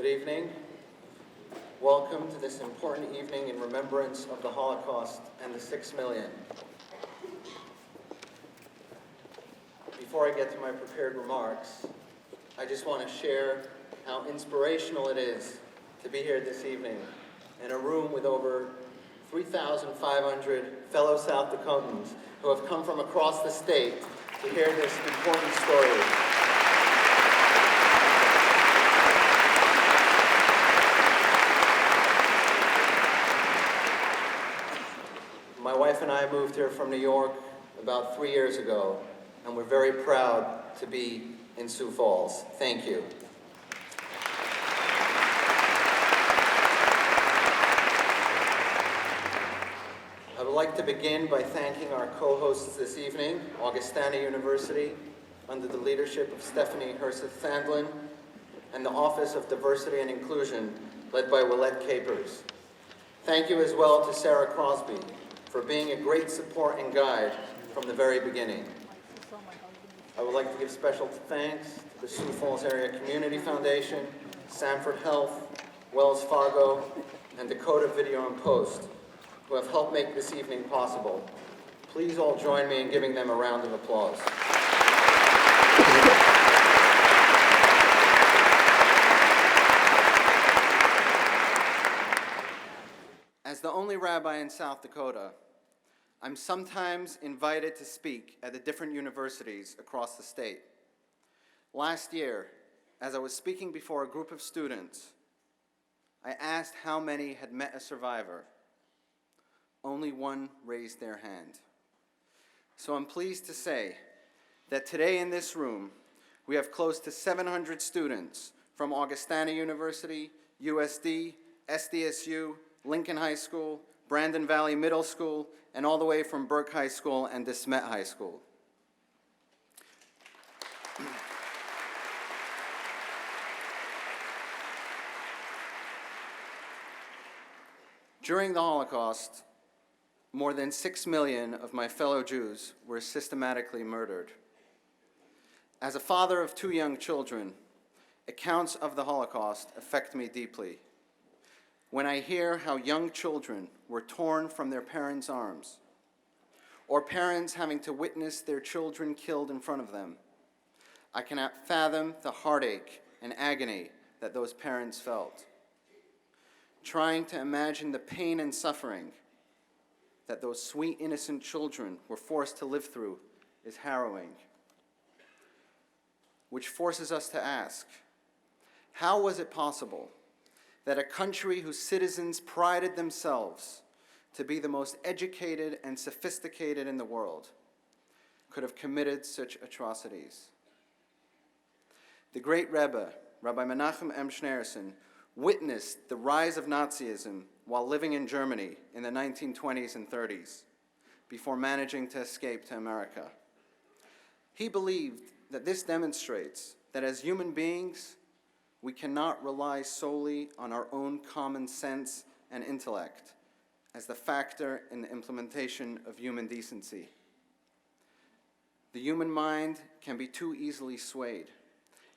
Good evening. Welcome to this important evening in remembrance of the Holocaust and the 6 million. Before I get to my prepared remarks, I just want to share how inspirational it is to be here this evening in a room with over 3,500 fellow South Dakotans who have come from across the state to hear this important story. My wife and I moved here from New York about 3 years ago, and we're very proud to be in Sioux Falls. Thank you. I would like to begin by thanking our co-hosts this evening, Augustana University, under the leadership of Stephanie Herseth-Sandlin, and the Office of Diversity and Inclusion, led by Willette Capers. Thank you as well to Sarah Crosby for being a great support and guide from the very beginning. I would like to give special thanks to the Sioux Falls Area Community Foundation, Sanford Health, Wells Fargo, and Dakota Video and Post, who have helped make this evening possible. Please all join me in giving them a round of applause. As the only rabbi in South Dakota, I'm sometimes invited to speak at the different universities across the state. Last year, as I was speaking before a group of students, I asked how many had met a survivor. Only one raised their hand. So I'm pleased to say that today in this room, we have close to 700 students from Augustana University, USD, SDSU, Lincoln High School, Brandon Valley Middle School, and all the way from Burke High School and DeSmet High School. During the Holocaust, more than 6 million of my fellow Jews were systematically murdered. As a father of 2 young children, accounts of the Holocaust affect me deeply. When I hear how young children were torn from their parents' arms, or parents having to witness their children killed in front of them, I cannot fathom the heartache and agony that those parents felt. Trying to imagine the pain and suffering that those sweet, innocent children were forced to live through is harrowing, which forces us to ask, how was it possible that a country whose citizens prided themselves to be the most educated and sophisticated in the world could have committed such atrocities? The great Rebbe, Rabbi Menachem M. Schneerson, witnessed the rise of Nazism while living in Germany in the 1920s and 30s, before managing to escape to America. He believed that this demonstrates that as human beings, we cannot rely solely on our own common sense and intellect as the factor in the implementation of human decency. The human mind can be too easily swayed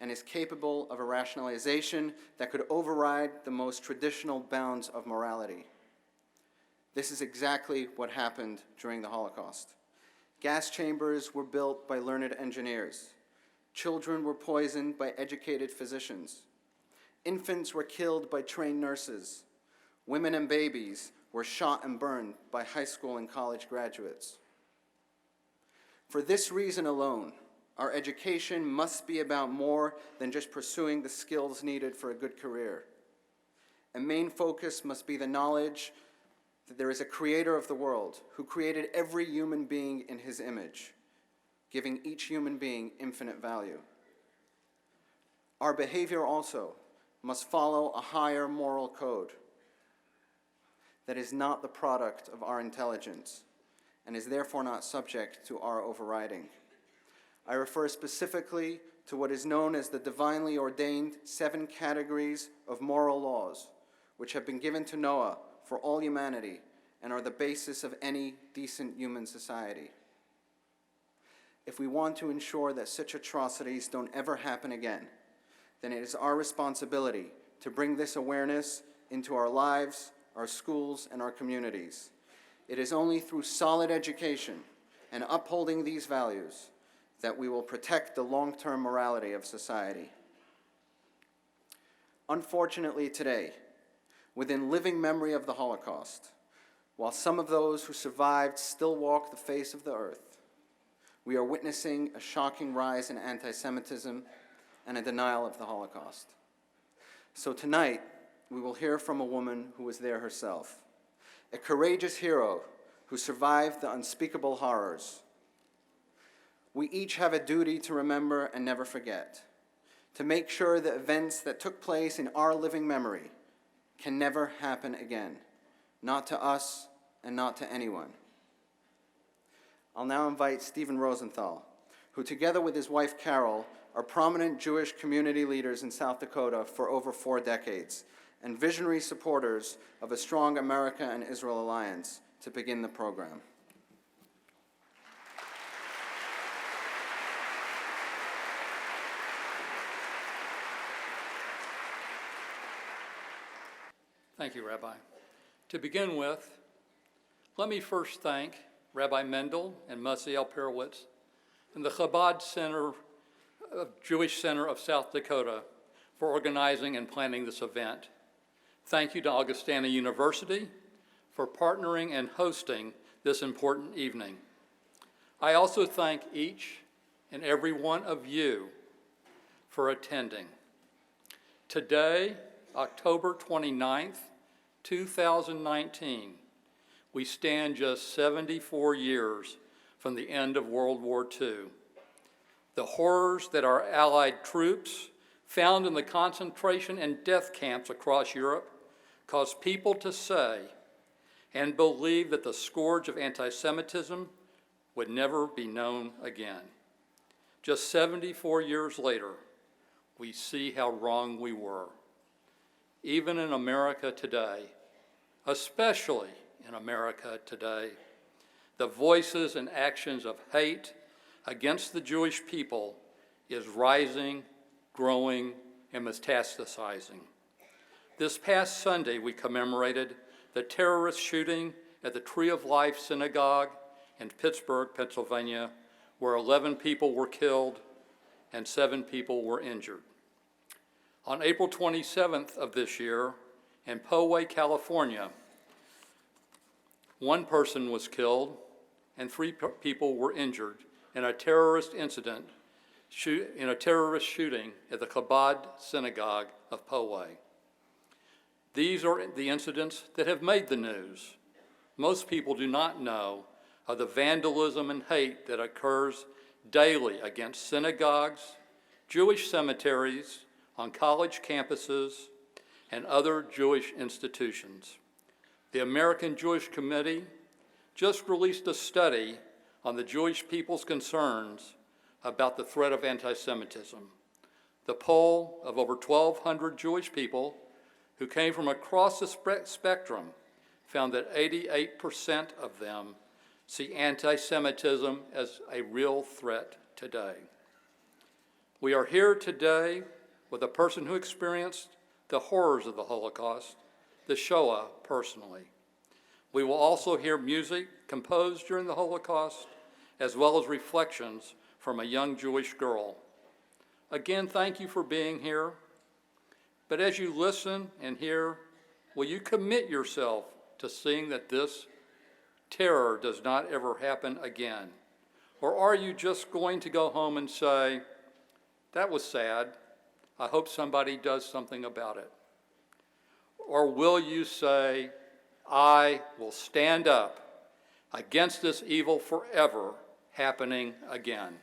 and is capable of a rationalization that could override the most traditional bounds of morality. This is exactly what happened during the Holocaust. Gas chambers were built by learned engineers. Children were poisoned by educated physicians. Infants were killed by trained nurses. Women and babies were shot and burned by high school and college graduates. For this reason alone, our education must be about more than just pursuing the skills needed for a good career. A main focus must be the knowledge that there is a creator of the world who created every human being in his image, giving each human being infinite value. Our behavior also must follow a higher moral code that is not the product of our intelligence and is therefore not subject to our overriding. I refer specifically to what is known as the divinely ordained 7 categories of moral laws, which have been given to Noah for all humanity and are the basis of any decent human society. If we want to ensure that such atrocities don't ever happen again, then it is our responsibility to bring this awareness into our lives, our schools, and our communities. It is only through solid education and upholding these values that we will protect the long-term morality of society. Unfortunately today, within living memory of the Holocaust, while some of those who survived still walk the face of the earth, we are witnessing a shocking rise in anti-Semitism and a denial of the Holocaust. So tonight, we will hear from a woman who was there herself, a courageous hero who survived the unspeakable horrors. We each have a duty to remember and never forget, to make sure the events that took place in our living memory can never happen again, not to us and not to anyone. I'll now invite Stephen Rosenthal, who together with his wife Carol are prominent Jewish community leaders in South Dakota for over 4 decades and visionary supporters of a strong America and Israel alliance, to begin the program. Thank you, Rabbi. To begin with, let me first thank Rabbi Mendel and Maziel Perowitz and the Chabad Jewish Center of South Dakota for organizing and planning this event. Thank you to Augustana University for partnering and hosting this important evening. I also thank each and every one of you for attending. Today, October 29th, 2019, we stand just 74 years from the end of World War II. The horrors that our Allied troops found in the concentration and death camps across Europe caused people to say and believe that the scourge of anti-Semitism would never be known again. Just 74 years later, we see how wrong we were. Even in America today, especially in America today, the voices and actions of hate against the Jewish people is rising, growing, and metastasizing. This past Sunday, we commemorated the terrorist shooting at the Tree of Life Synagogue in Pittsburgh, Pennsylvania, where 11 people were killed and 7 people were injured. On April 27th of this year, in Poway, California, 1 person was killed and 3 people were injured in a terrorist incident, in a terrorist shooting at the Chabad Synagogue of Poway. These are the incidents that have made the news. Most people do not know of the vandalism and hate that occurs daily against synagogues, Jewish cemeteries, on college campuses, and other Jewish institutions. The American Jewish Committee just released a study on the Jewish people's concerns about the threat of anti-Semitism. The poll of over 1,200 Jewish people who came from across the spectrum found that 88% of them see anti-Semitism as a real threat today. We are here today with a person who experienced the horrors of the Holocaust, the Shoah, personally. We will also hear music composed during the Holocaust, as well as reflections from a young Jewish girl. Again, thank you for being here. But as you listen and hear, will you commit yourself to seeing that this terror does not ever happen again? Or are you just going to go home and say, that was sad, I hope somebody does something about it? Or will you say, I will stand up against this evil forever happening again?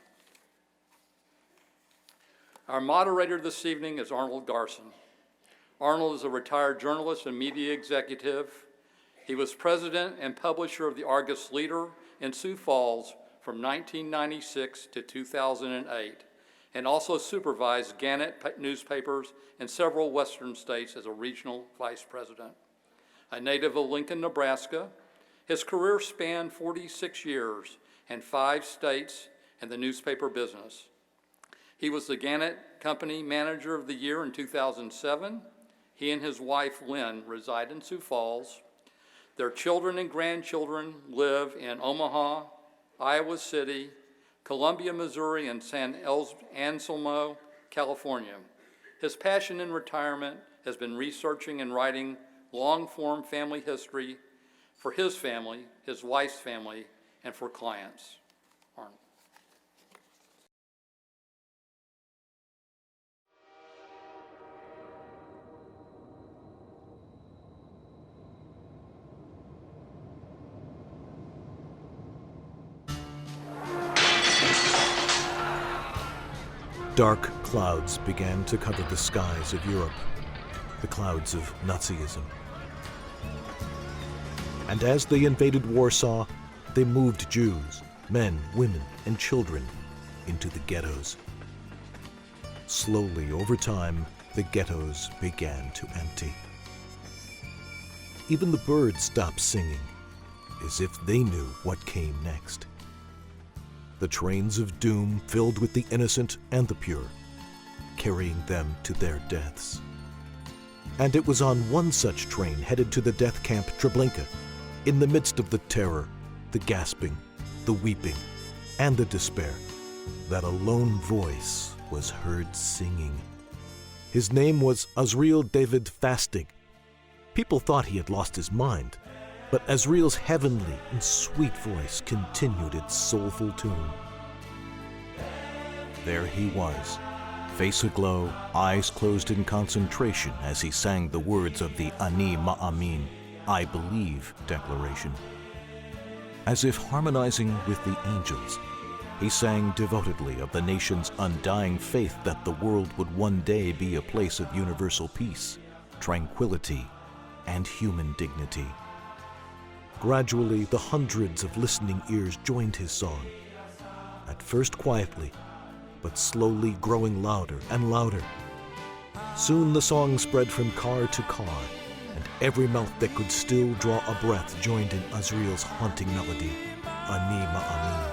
Our moderator this evening is Arnold Garson. Arnold is a retired journalist and media executive. He was president and publisher of the Argus Leader in Sioux Falls from 1996 to 2008, and also supervised Gannett newspapers in several western states as a regional vice president. A native of Lincoln, Nebraska, his career spanned 46 years and 5 states in the newspaper business. He was the Gannett Company Manager of the Year in 2007 He and his wife, Lynn, reside in Sioux Falls. Their children and grandchildren live in Omaha, Iowa City, Columbia, Missouri, and San Anselmo, California. His passion in retirement has been researching and writing long-form family history for his family, his wife's family, and for clients. Arnold. Dark clouds began to cover the skies of Europe, the clouds of Nazism. And as they invaded Warsaw, they moved Jews, men, women, and children into the ghettos. Slowly, over time, the ghettos began to empty. Even the birds stopped singing, as if they knew what came next. The trains of doom filled with the innocent and the pure, carrying them to their deaths. And it was on one such train headed to the death camp Treblinka, in the midst of the terror, the gasping, the weeping, and the despair, that a lone voice was heard singing. His name was Azriel David Fastig. People thought he had lost his mind, but Azriel's heavenly and sweet voice continued its soulful tune. There he was, face aglow, eyes closed in concentration as he sang the words of the Ani Ma'amin, I believe declaration. As if harmonizing with the angels, he sang devotedly of the nation's undying faith that the world would one day be a place of universal peace, tranquility, and human dignity. Gradually, the hundreds of listening ears joined his song, at first quietly, but slowly growing louder and louder. Soon the song spread from car to car, and every mouth that could still draw a breath joined in Azriel's haunting melody, Ani Ma'amin.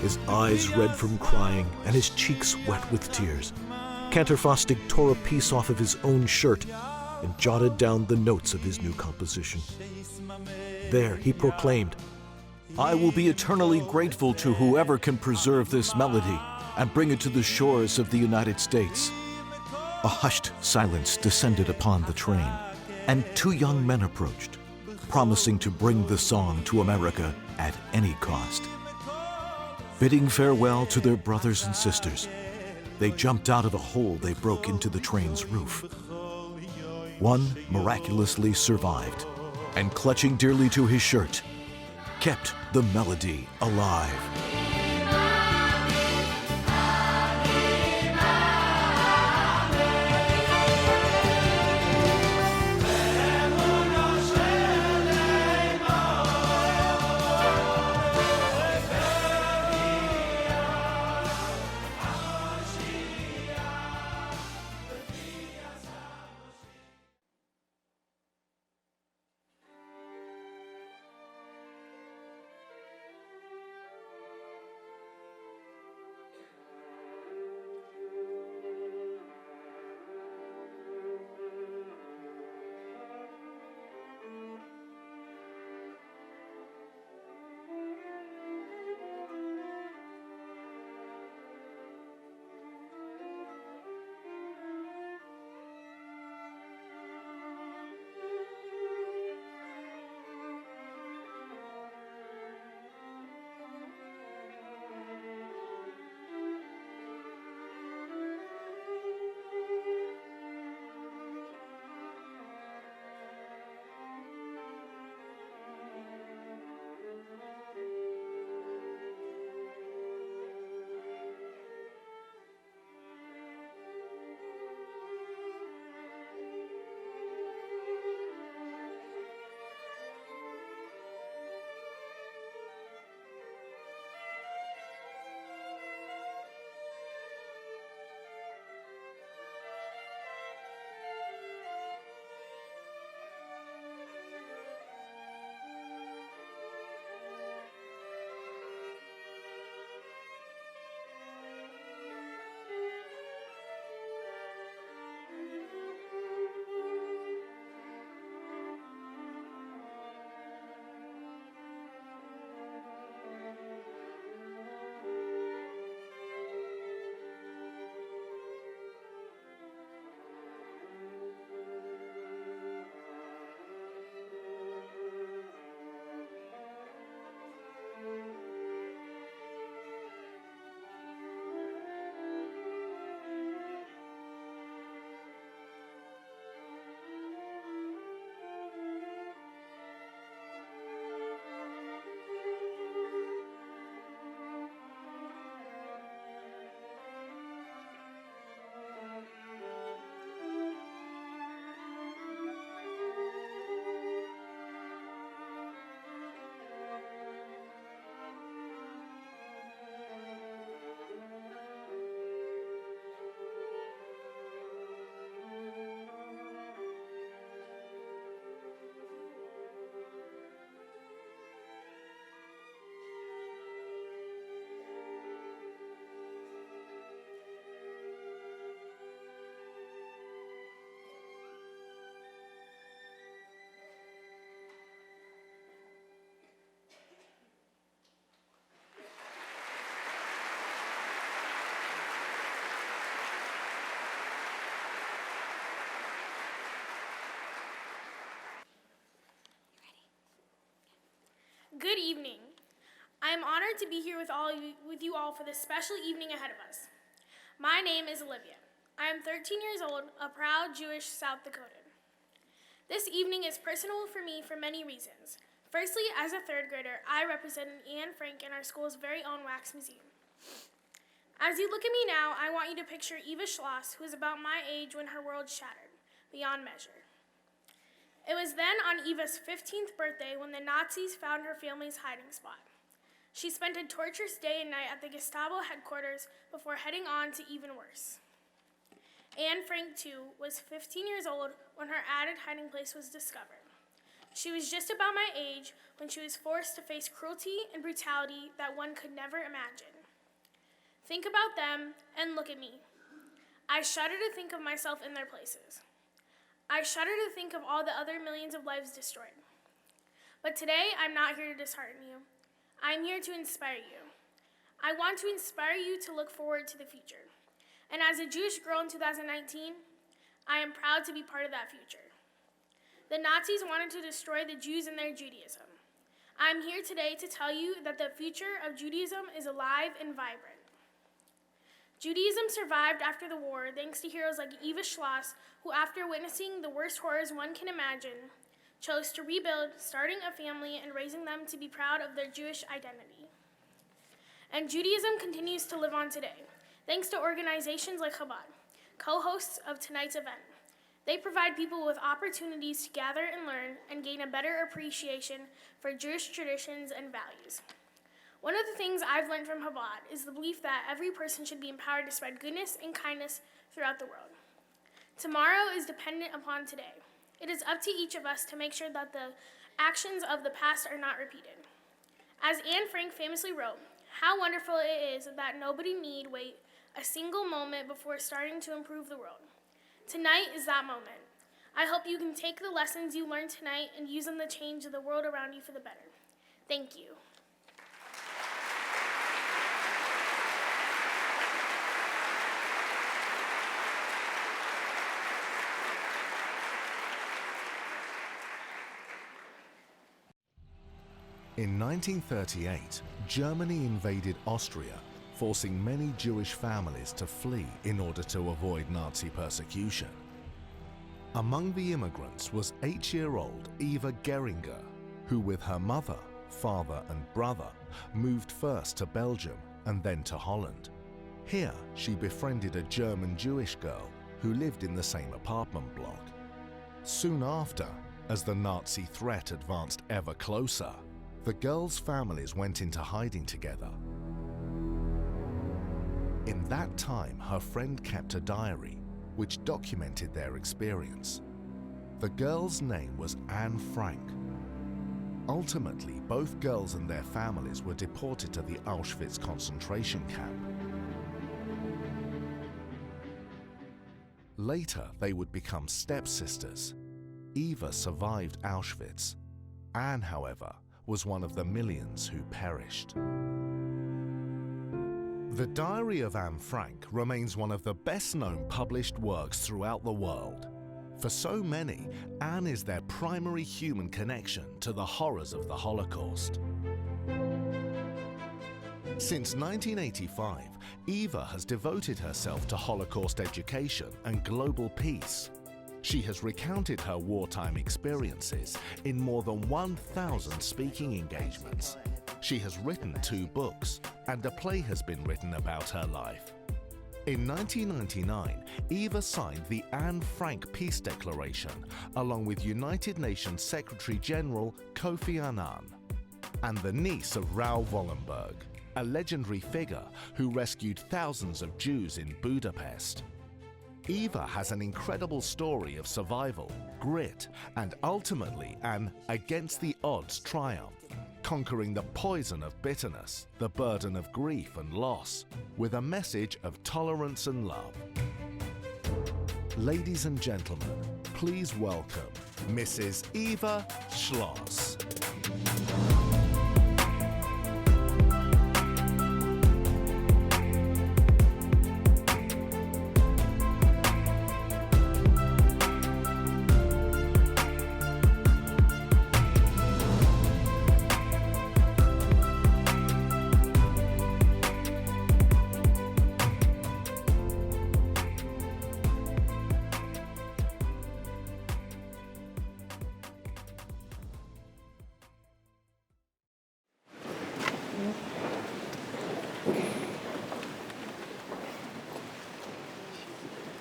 His eyes red from crying and his cheeks wet with tears, Cantor Fastig tore a piece off of his own shirt and jotted down the notes of his new composition. There he proclaimed, I will be eternally grateful to whoever can preserve this melody and bring it to the shores of the United States. A hushed silence descended upon the train, and two young men approached, promising to bring the song to America at any cost. Bidding farewell to their brothers and sisters, they jumped out of a hole they broke into the train's roof. One miraculously survived, and clutching dearly to his shirt, kept the melody alive. evening. I am honored to be here with you all for this special evening ahead of us. My name is Olivia. I am 13 years old, a proud Jewish South Dakotan. This evening is personal for me for many reasons. Firstly, as a third grader, I represented Anne Frank in our school's very own wax museum. As you look at me now, I want you to picture Eva Schloss, who is about my age when her world shattered, beyond measure. It was then on Eva's 15th birthday when the Nazis found her family's hiding spot. She spent a torturous day and night at the Gestapo headquarters before heading on to even worse. Anne Frank, too, was 15 years old when her added hiding place was discovered. She was just about my age when she was forced to face cruelty and brutality that one could never imagine. Think about them and look at me. I shudder to think of myself in their places. I shudder to think of all the other millions of lives destroyed. But today, I'm not here to dishearten you. I'm here to inspire you. I want to inspire you to look forward to the future. And as a Jewish girl in 2019, I am proud to be part of that future. The Nazis wanted to destroy the Jews and their Judaism. I'm here today to tell you that the future of Judaism is alive and vibrant. Judaism survived after the war thanks to heroes like Eva Schloss, who after witnessing the worst horrors one can imagine, chose to rebuild, starting a family and raising them to be proud of their Jewish identity. And Judaism continues to live on today, thanks to organizations like Chabad, co-hosts of tonight's event. They provide people with opportunities to gather and learn and gain a better appreciation for Jewish traditions and values. One of the things I've learned from Chabad is the belief that every person should be empowered to spread goodness and kindness throughout the world. Tomorrow is dependent upon today. It is up to each of us to make sure that the actions of the past are not repeated. As Anne Frank famously wrote, "How wonderful it is that nobody need wait a single moment before starting to improve the world." Tonight is that moment. I hope you can take the lessons you learned tonight and use them to change the world around you for the better. Thank you. In 1938, Germany invaded Austria, forcing many Jewish families to flee in order to avoid Nazi persecution. Among the immigrants was 8-year-old Eva Geringer, who with her mother, father and brother moved first to Belgium and then to Holland. Here, she befriended a German Jewish girl who lived in the same apartment block. Soon after, as the Nazi threat advanced ever closer, the girls' families went into hiding together. In that time, her friend kept a diary which documented their experience. The girl's name was Anne Frank. Ultimately, both girls and their families were deported to the Auschwitz concentration camp. Later, they would become stepsisters. Eva survived Auschwitz. Anne, however, was one of the millions who perished. The Diary of Anne Frank remains one of the best-known published works throughout the world. For so many, Anne is their primary human connection to the horrors of the Holocaust. Since 1985, Eva has devoted herself to Holocaust education and global peace. She has recounted her wartime experiences in more than 1,000 speaking engagements. She has written 2 books, and a play has been written about her life. In 1999, Eva signed the Anne Frank Peace Declaration along with United Nations Secretary General Kofi Annan, and the niece of Raoul Wallenberg, a legendary figure who rescued thousands of Jews in Budapest. Eva has an incredible story of survival, grit, and ultimately an against-the-odds triumph, conquering the poison of bitterness, the burden of grief and loss, with a message of tolerance and love. Ladies and gentlemen, please welcome Mrs. Eva Schloss.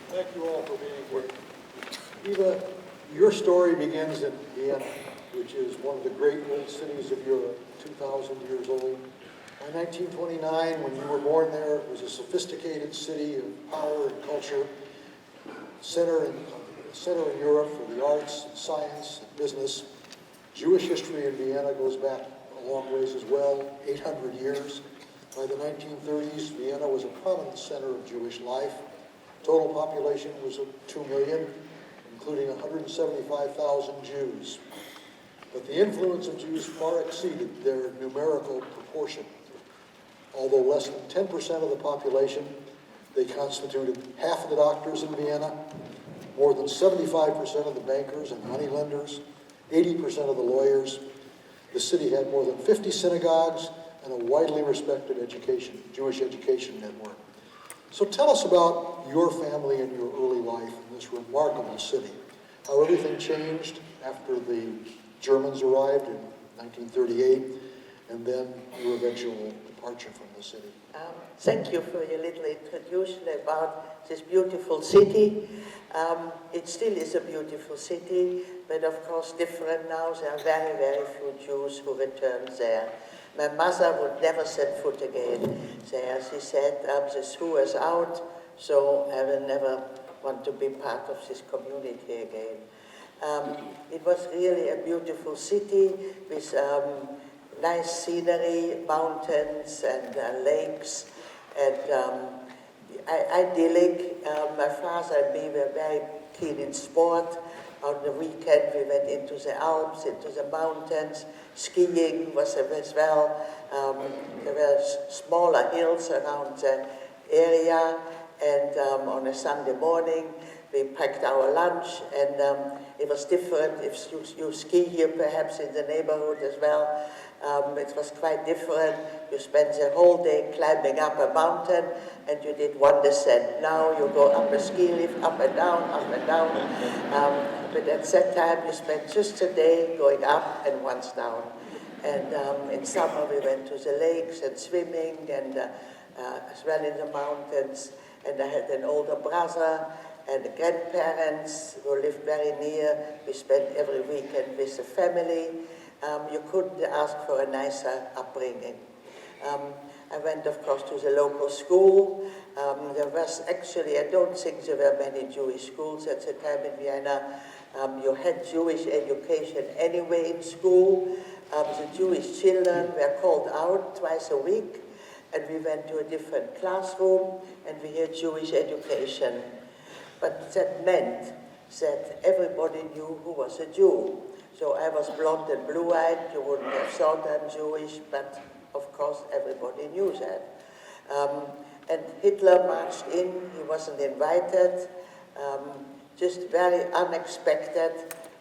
Thank you all for being here. Eva, your story begins in Vienna, which is one of the great old cities of Europe, 2,000 years old. By 1929, when you were born there, it was a sophisticated city of power and culture, center in Europe for the arts, and science, and business. Jewish history in Vienna goes back a long ways as well, 800 years. By the 1930s, Vienna was a prominent center of Jewish life. Total population was 2 million, including 175,000 Jews. But the influence of Jews far exceeded their numerical proportion. Although less than 10% of the population, they constituted half of the doctors in Vienna, more than 75% of the bankers and moneylenders, 80% of the lawyers. The city had more than 50 synagogues and a widely respected Jewish education network. So tell us about your family and your early life in this remarkable city, how everything changed after the Germans arrived in 1938, and then your eventual departure from the city. Thank you for your little introduction about this beautiful city. It still is a beautiful city, but of course different now. There are very, very few Jews who returned there. My mother would never set foot again there. She said, the Sioux is out, so I will never want to be part of this community again. It was really a beautiful city with nice scenery, mountains and lakes, and idyllic. My father and me were very keen in sport. On the weekend we went into the Alps, into the mountains. Skiing was as well. There were smaller hills around the area, and on a Sunday morning we packed our lunch, and it was different. If you ski here perhaps in the neighborhood as well, it was quite different. You spent the whole day climbing up a mountain, and you did one descent. Now you go up a ski lift, up and down, up and down. But at that time you spent just a day going up and once down. And in summer we went to the lakes and swimming, and as well in the mountains. And I had an older brother and grandparents who lived very near. We spent every weekend with the family. You couldn't ask for a nicer upbringing. I went, of course, to the local school. There was actually, I don't think there were many Jewish schools at the time in Vienna. You had Jewish education anyway in school. The Jewish children were called out twice a week, and we went to a different classroom, and we had Jewish education. But that meant that everybody knew who was a Jew. So I was blonde and blue-eyed. You wouldn't have thought I'm Jewish, but of course everybody knew that. And Hitler marched in. He wasn't invited. Just very unexpected.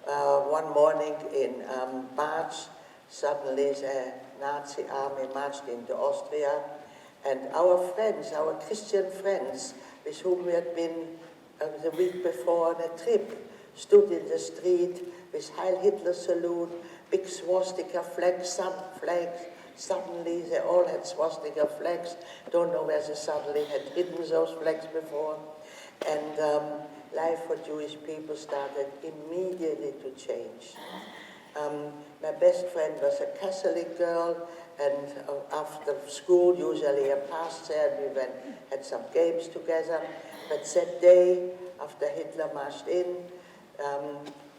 One morning in March, suddenly the Nazi army marched into Austria, and our friends, our Christian friends, with whom we had been the week before on a trip, stood in the street with Heil Hitler salute, big swastika flags, some flags. Suddenly they all had swastika flags. Don't know where they suddenly had hidden those flags before. And life for Jewish people started immediately to change. My best friend was a Catholic girl, and after school, usually I passed there, and we had some games together. But that day, after Hitler marched in,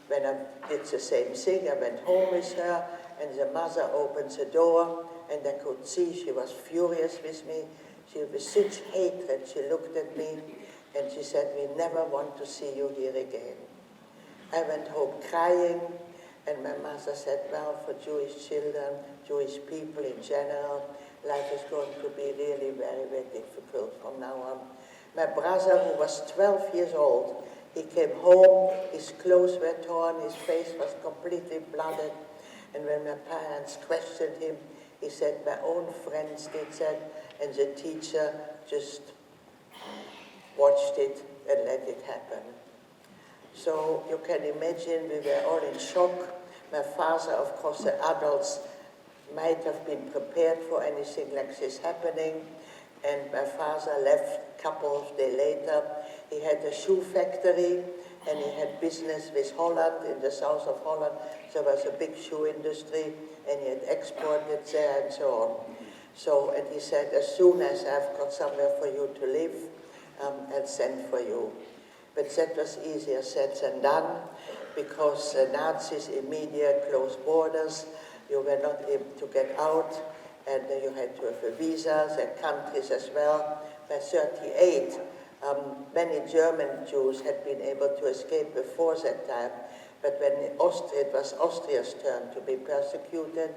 when I did the same thing, I went home with her, and the mother opened the door, and I could see she was furious with me. She was such hatred. She looked at me, and she said, "We never want to see you here again." I went home crying, and my mother said, "Well, for Jewish children, Jewish people in general, life is going to be really very, very difficult from now on." My brother, who was 12 years old, he came home, his clothes were torn, his face was completely blooded. And when my parents questioned him, he said, "My own friends did that, and the teacher just watched it and let it happen." So you can imagine we were all in shock. My father, of course, the adults might have been prepared for anything like this happening. And my father left a couple of days later. He had a shoe factory, and he had business with Holland, in the south of Holland. There was a big shoe industry, and he had exported there and so on. So, and he said, as soon as I've got somewhere for you to live, I'll send for you. But that was easier said than done, because the Nazis immediately closed borders. You were not able to get out, and you had to have a visa, and countries as well. By 1938, many German Jews had been able to escape before that time, but when it was Austria's turn to be persecuted,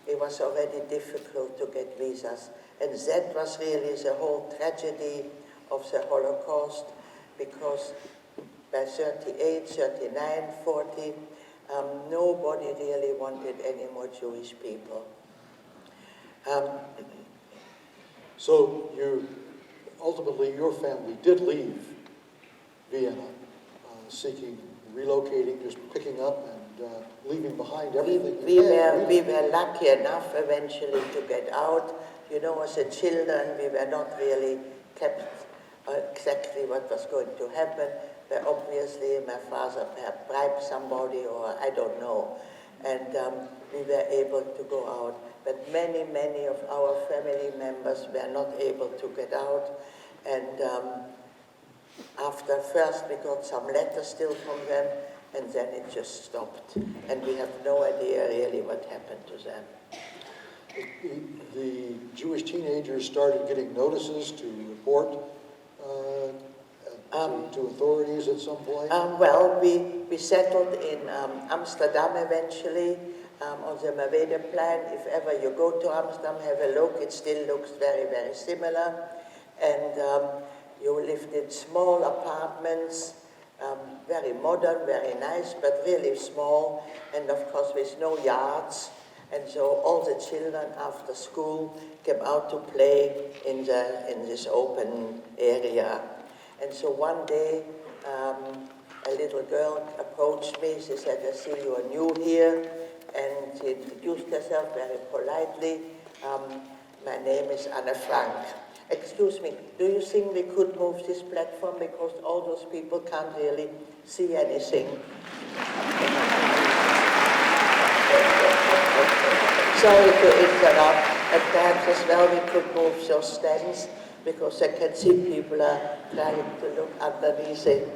it was already difficult to get visas. And that was really the whole tragedy of the Holocaust, because by 1938, 1939, 1940, nobody really wanted any more Jewish people. So ultimately your family did leave Vienna, relocating, just picking up and leaving behind everything. We were lucky enough eventually to get out. You know, as a children, we were not really kept exactly what was going to happen. But obviously, my father perhaps bribed somebody, or I don't know. And we were able to go out. But many, many of our family members were not able to get out. And after first we got some letters still from them, and then it just stopped. And we have no idea really what happened to them. The Jewish teenagers started getting notices to report to authorities at some point? Well, we settled in Amsterdam eventually on the Mavedeplein. If ever you go to Amsterdam, have a look. It still looks very, very similar. And you lived in small apartments, very modern, very nice, but really small, and of course with no yards. And so all the children after school came out to play in this open area. And so one day, a little girl approached me. She said, "I see you are new here." And she introduced herself very politely. "My name is Anne Frank." "Excuse me, do you think we could move this platform because all those people can't really see anything?" Sorry to interrupt. And perhaps as well we could move those stands, because I can see people are trying to look underneath it.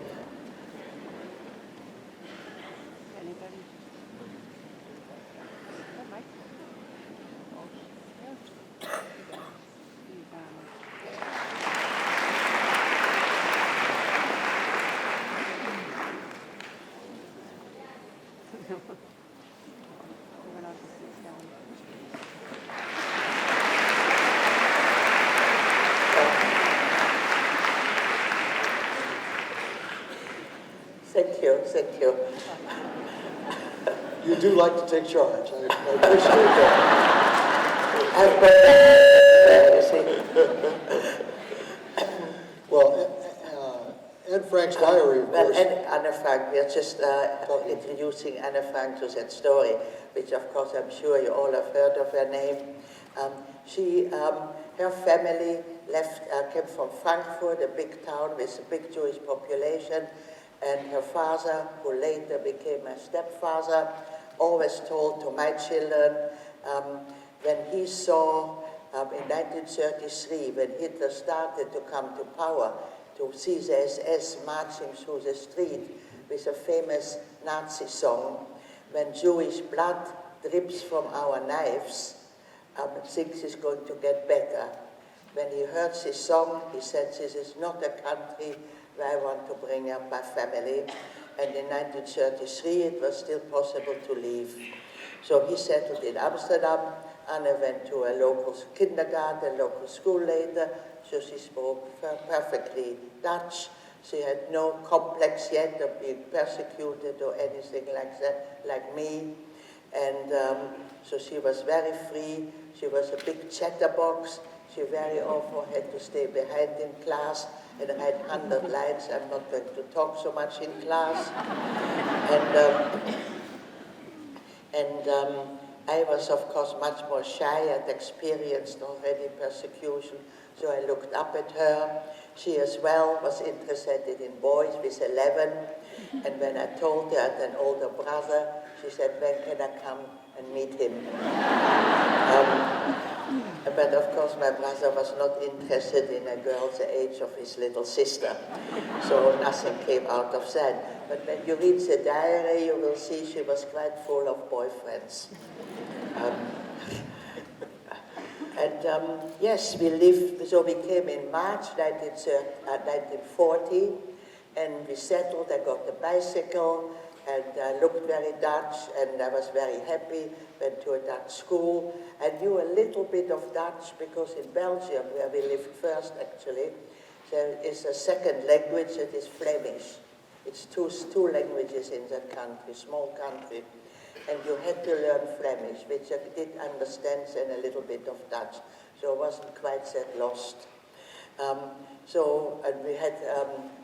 Thank you. You do like to take charge. I appreciate that. Well, Anne Frank's diary, of course. Well, Anne Frank, we are just introducing Anne Frank to that story, which of course I'm sure you all have heard of her name. Her family came from Frankfurt, a big town with a big Jewish population. And her father, who later became my stepfather, always told to my children, when he saw in 1933, when Hitler started to come to power, to see the SS marching through the street with a famous Nazi song, "When Jewish blood drips from our knives, things is going to get better." When he heard this song, he said, "This is not a country where I want to bring up my family." And in 1933, it was still possible to leave. So he settled in Amsterdam. Anne went to a local kindergarten, local school later, so she spoke perfectly Dutch. She had no complex yet of being persecuted or anything like that, like me. And so she was very free. She was a big chatterbox. She very often had to stay behind in class and write 100 lines. I'm not going to talk so much in class. And I was, of course, much more shy and experienced already persecution, so I looked up at her. she as well was interested in boys with 11. And when I told her I had an older brother, she said, when can I come and meet him? But of course my brother was not interested in a girl the age of his little sister. So nothing came out of that. But when you read the diary, you will see she was quite full of boyfriends. Yes, we lived, so we came in March 1940, and we settled. I got a bicycle, and I looked very Dutch, and I was very happy. Went to a Dutch school. I knew a little bit of Dutch because in Belgium, where we lived first actually, there is a second language that is Flemish. It's two languages in that country, small country. And you had to learn Flemish, which I did understand, and a little bit of Dutch. So I wasn't quite that lost. And we had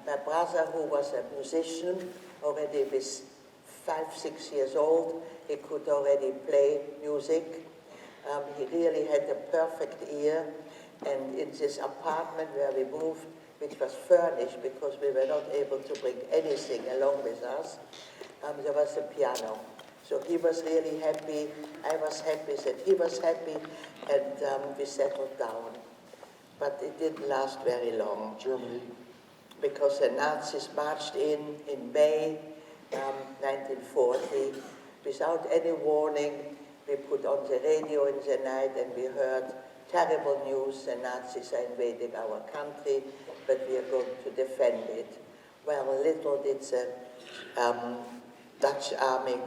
my brother, who was a musician, already with 5, 6 years old. He could already play music. He really had a perfect ear. And in this apartment where we moved, which was furnished because we were not able to bring anything along with us, there was a piano. So he was really happy, I was happy that he was happy, and we settled down. But it didn't last very long. Germany. Because the Nazis marched in May 1940. Without any warning, we put on the radio in the night and we heard terrible news. The Nazis are invading our country, but we are going to defend it. Well, little did the Dutch army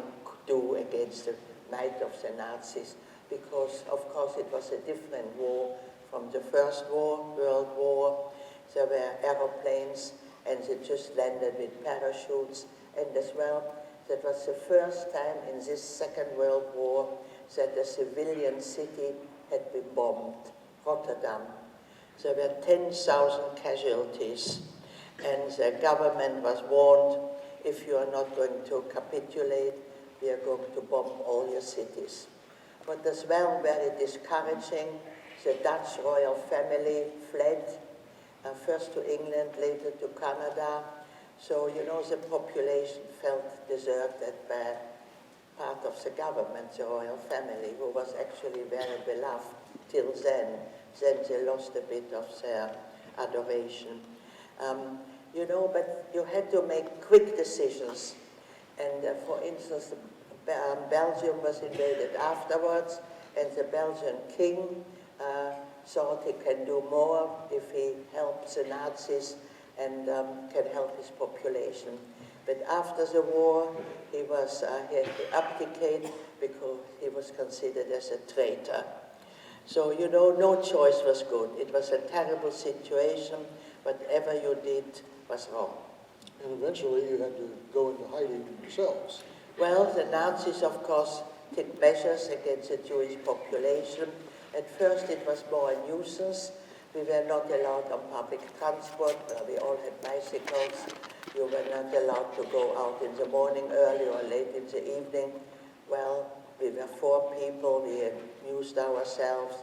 do against the might of the Nazis, because of course it was a different war from the First World War. There were aeroplanes and they just landed with parachutes, and as well, that was the first time in this Second World War that a civilian city had been bombed, Rotterdam. There were 10,000 casualties, and the government was warned, if you are not going to capitulate, we are going to bomb all your cities. But as well, very discouraging, the Dutch royal family fled, first to England, later to Canada. So, you know, the population felt deserted by part of the government, the royal family, who was actually very beloved till then. Then they lost a bit of their adoration. You know, but you had to make quick decisions. And for instance, Belgium was invaded afterwards, and the Belgian king thought he can do more if he helps the Nazis and can help his population. But after the war, he had to abdicate because he was considered as a traitor. So, you know, no choice was good. It was a terrible situation. Whatever you did was wrong. And eventually you had to go into hiding yourselves. Well, the Nazis, of course, took measures against the Jewish population. At first it was more a nuisance. We were not allowed on public transport. We all had bicycles. You were not allowed to go out in the morning early or late in the evening. Well, we were 4 people. We amused ourselves.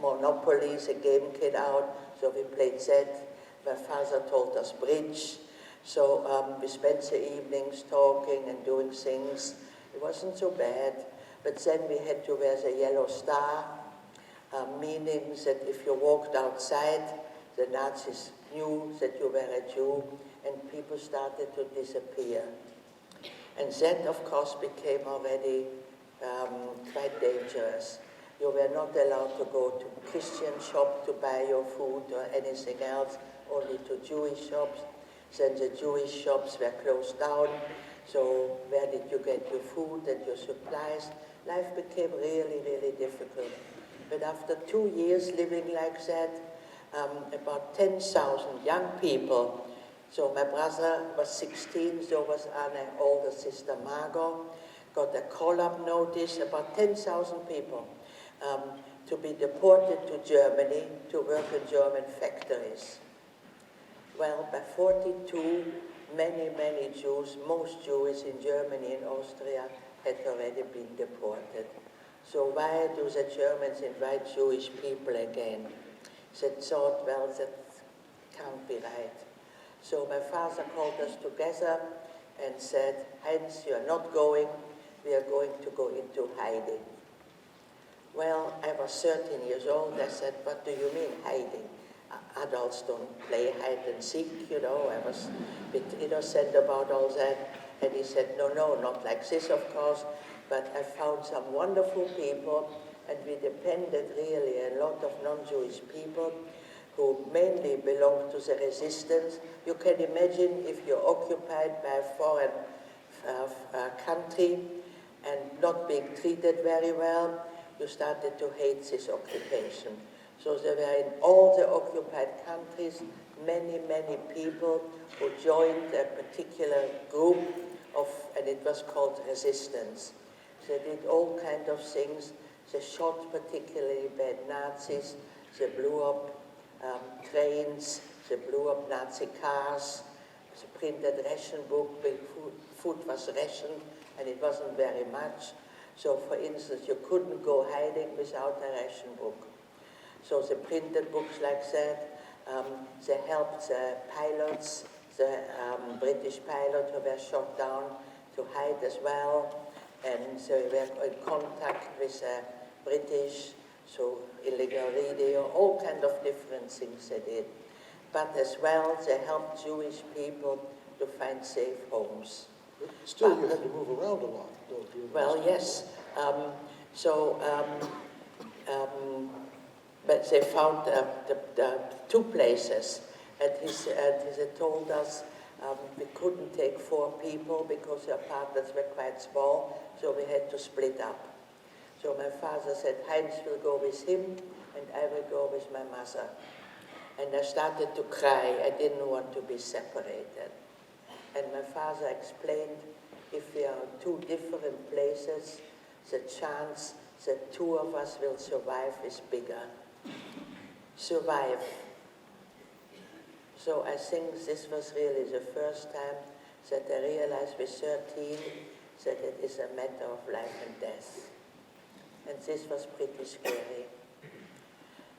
Monopoly's a game kid out, so we played that. My father taught us bridge. So we spent the evenings talking and doing things. It wasn't so bad. But then we had to wear the yellow star, meaning that if you walked outside, the Nazis knew that you were a Jew, and people started to disappear. And that, of course, became already quite dangerous. You were not allowed to go to Christian shop to buy your food or anything else, only to Jewish shops. Then the Jewish shops were closed down, so where did you get your food and your supplies? Life became really, really difficult. But after 2 years living like that, about 10,000 young people, so my brother was 16, so was Anna's older sister Margot, got a call-up notice, about 10,000 people, to be deported to Germany to work in German factories. Well, by 42, many, many Jews, most Jews in Germany and Austria had already been deported. So why do the Germans invite Jewish people again? They thought, well, that can't be right. So my father called us together and said, Heinz, you are not going, we are going to go into hiding. Well, I was 13 years old. I said, what do you mean hiding? Adults don't play hide and seek, you know. I was a bit innocent about all that. And he said, no, not like this, of course, but I found some wonderful people, and we depended really a lot of non-Jewish people who mainly belonged to the resistance. You can imagine if you're occupied by a foreign country and not being treated very well, you started to hate this occupation. So there were in all the occupied countries many people who joined a particular group of, and it was called resistance. They did all kinds of things. They shot particularly bad Nazis. They blew up trains. They blew up Nazi cars. They printed ration book. Food was rationed, and it wasn't very much. So, for instance, you couldn't go hiding without a ration book. So they printed books like that. They helped the pilots, the British pilots who were shot down, to hide as well. And so we were in contact with the British, so illegal radio, all kinds of different things they did. But as well, they helped Jewish people to find safe homes. Still, you had to move around a lot, though. Well, yes. But they found the two places, and they told us we couldn't take 4 people because the apartments were quite small, so we had to split up. So my father said, Heinz will go with him, and I will go with my mother. And I started to cry. I didn't want to be separated. And my father explained, if we are in 2 different places, the chance that 2 of us will survive is bigger. Survive. So I think this was really the first time that I realized with 13 that it is a matter of life and death. And this was pretty scary.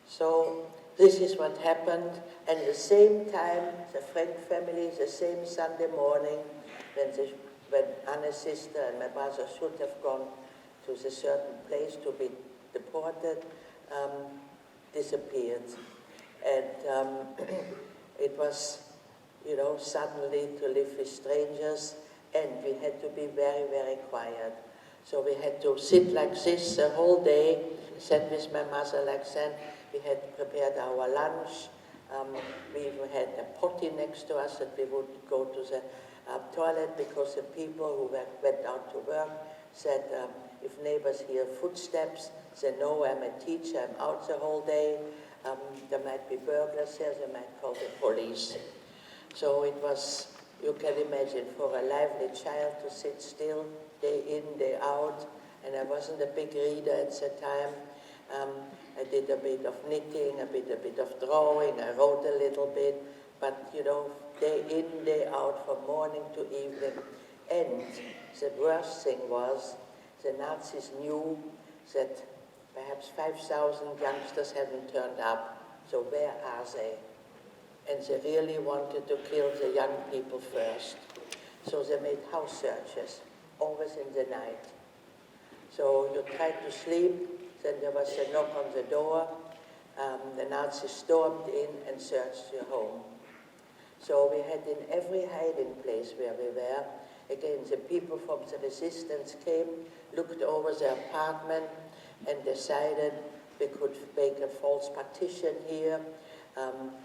So this is what happened. And at the same time, the Frank family, the same Sunday morning, when Anna's sister and my brother should have gone to the certain place to be deported, disappeared. And it was, you know, suddenly to live with strangers, and we had to be very quiet. So we had to sit like this the whole day, sat with my mother like that. We had prepared our lunch. We had a potty next to us that we would go to the toilet, because the people who went out to work said, if neighbors hear footsteps, they know I'm a teacher, I'm out the whole day. There might be burglars here, they might call the police. So it was, you can imagine, for a lively child to sit still, day in, day out, and I wasn't a big reader at the time. I did a bit of knitting, a bit of drawing, I wrote a little bit, but you know, day in, day out, from morning to evening. And the worst thing was, the Nazis knew that perhaps 5,000 youngsters hadn't turned up, so where are they? And they really wanted to kill the young people first. So they made house searches, always in the night. So you tried to sleep, then there was a knock on the door, the Nazis stormed in and searched your home. So we had in every hiding place where we were, again, the people from the resistance came, looked over the apartment, and decided we could make a false partition here,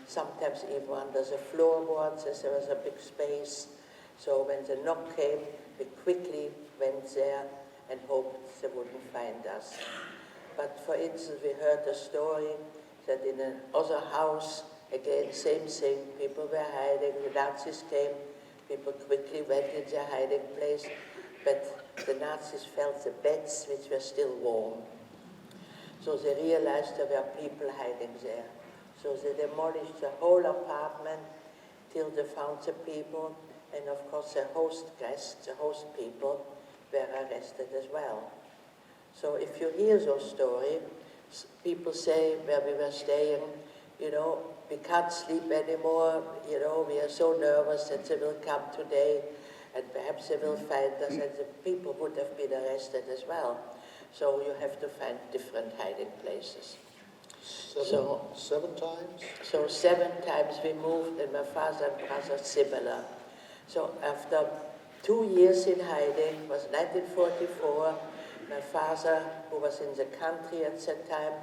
sometimes even under the floorboards, as there was a big space. So when the knock came, we quickly went there and hoped they wouldn't find us. But for instance, we heard a story that in another house, again, same thing, people were hiding, the Nazis came, people quickly went in their hiding place, but the Nazis felt the beds which were still warm. So they realized there were people hiding there. So they demolished the whole apartment till they found the people, and of course the host guests, the host people, were arrested as well. So if you hear those stories, people say where we were staying, you know, we can't sleep anymore, you know, we are so nervous that they will come today and perhaps they will find us, and the people would have been arrested as well. So you have to find different hiding places. Seven times? So 7 times we moved, and my father and brother similar. So after 2 years in hiding, was 1944, my father, who was in the country at that time,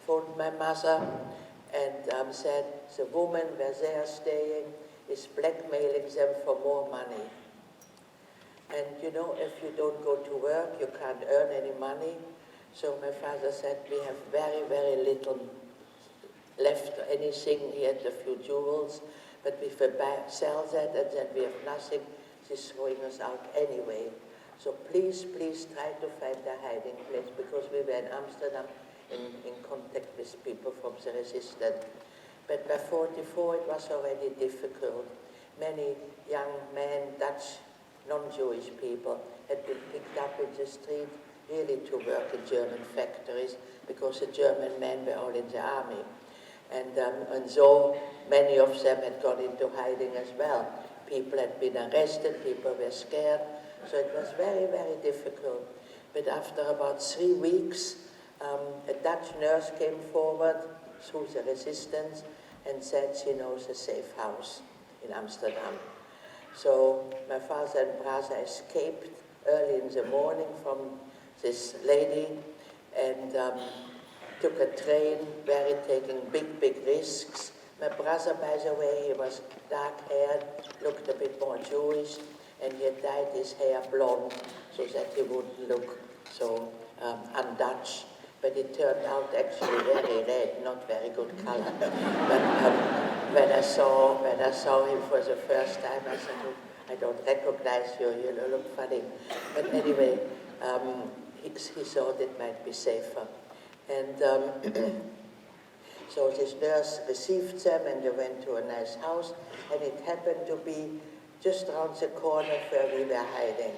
phoned my mother and said, the woman where they are staying is blackmailing them for more money. And you know, if you don't go to work, you can't earn any money. So my father said, we have very, very little left, anything. He had a few jewels, but if we sell that and then we have nothing, she's throwing us out anyway. So please, please try to find a hiding place, because we were in Amsterdam in contact with people from the resistance. But by 44 it was already difficult. Many young men, Dutch, non-Jewish people, had been picked up in the street really to work in German factories, because the German men were all in the army. And so many of them had gone into hiding as well. People had been arrested, people were scared, so it was very, very difficult. But after about 3 weeks, a Dutch nurse came forward through the resistance and said she knows a safe house in Amsterdam. So my father and brother escaped early in the morning from this lady and took a train, taking big, big risks. My brother, by the way, he was dark-haired, looked a bit more Jewish, and he had dyed his hair blonde so that he wouldn't look so un-Dutch. But it turned out actually very red, not very good color. But when I saw him for the first time, I said, oh, I don't recognize you, you look funny. But anyway, he thought it might be safer. And so this nurse received them, and they went to a nice house, and it happened to be just around the corner where we were hiding.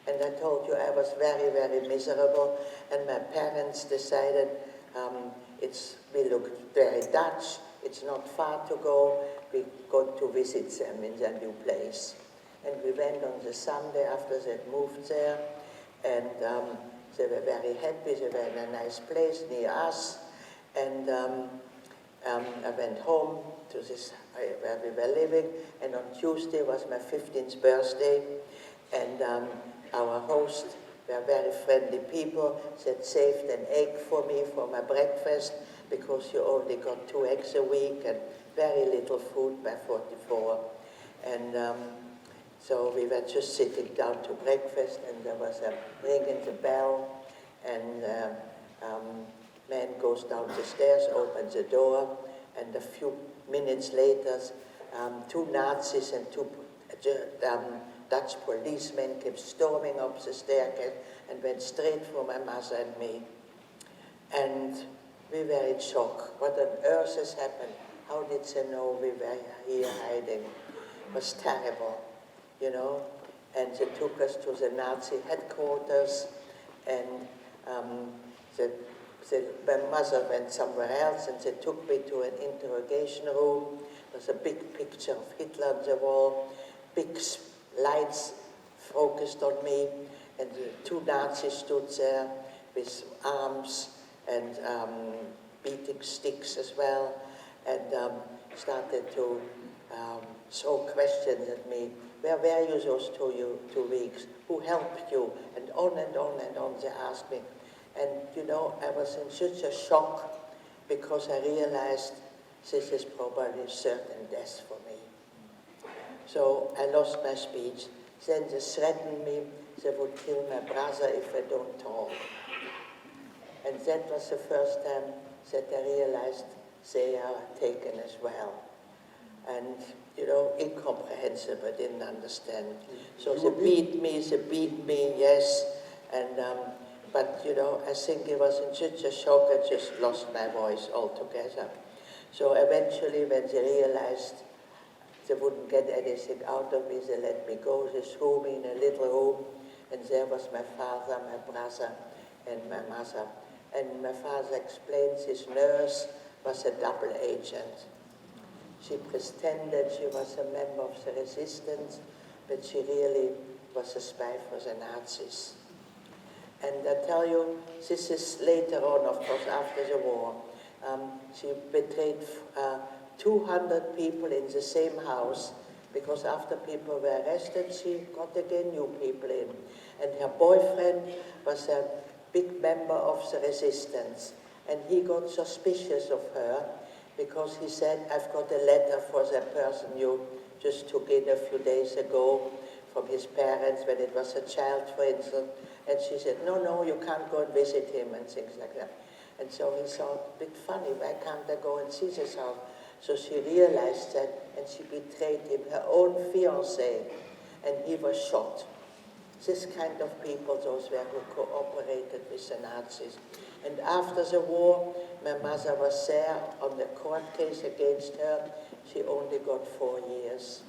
And I told you I was very, very miserable, and my parents decided we looked very Dutch, it's not far to go, we got to visit them in their new place. And we went on the Sunday after they moved there, and they were very happy, they were in a nice place near us, and I went home to this where we were living, and on Tuesday was my 15th birthday, and our host were very friendly people. They had saved an egg for me for my breakfast, because you only got 2 eggs a week and very little food by 44. And so we were just sitting down to breakfast, and there was a ring in the bell, and man goes down the stairs, opens the door, and a few minutes later, 2 Nazis and 2 Dutch policemen came storming up the staircase and went straight for my mother and me. And we were in shock. What on earth has happened? How did they know we were here hiding? It was terrible, you know. And they took us to the Nazi headquarters, and my mother went somewhere else, and they took me to an interrogation room. There was a big picture of Hitler on the wall, big lights focused on me, and the 2 Nazis stood there with arms and beating sticks as well, and started to throw questions at me. Where were you those 2 weeks? Who helped you? And on and on and on they asked me. And you know, I was in such a shock, because I realized this is probably certain death for me. So I lost my speech. Then they threatened me they would kill my brother if I don't talk. And that was the first time that I realized they are taken as well. And, you know, incomprehensible, I didn't understand. So they beat me, yes. And, but, you know, I think it was in such a shock, I just lost my voice altogether. So eventually, when they realized they wouldn't get anything out of me, they let me go. They threw me in a little room, and there was my father, my brother, and my mother. And my father explains his nurse was a double agent. She pretended she was a member of the resistance, but she really was a spy for the Nazis. And I tell you, this is later on, of course, after the war. She betrayed 200 people in the same house, because after people were arrested, she got again new people in. And her boyfriend was a big member of the resistance. And he got suspicious of her, because he said, I've got a letter for that person you just took in a few days ago from his parents when it was a child, for instance. And she said, no, you can't go and visit him and things like that. And so he thought, a bit funny, why can't I go and see this house? So she realized that, and she betrayed him, her own fiancé, and he was shot. This kind of people, those were who cooperated with the Nazis. And after the war, my mother was there on the court case against her. She only got 4 years.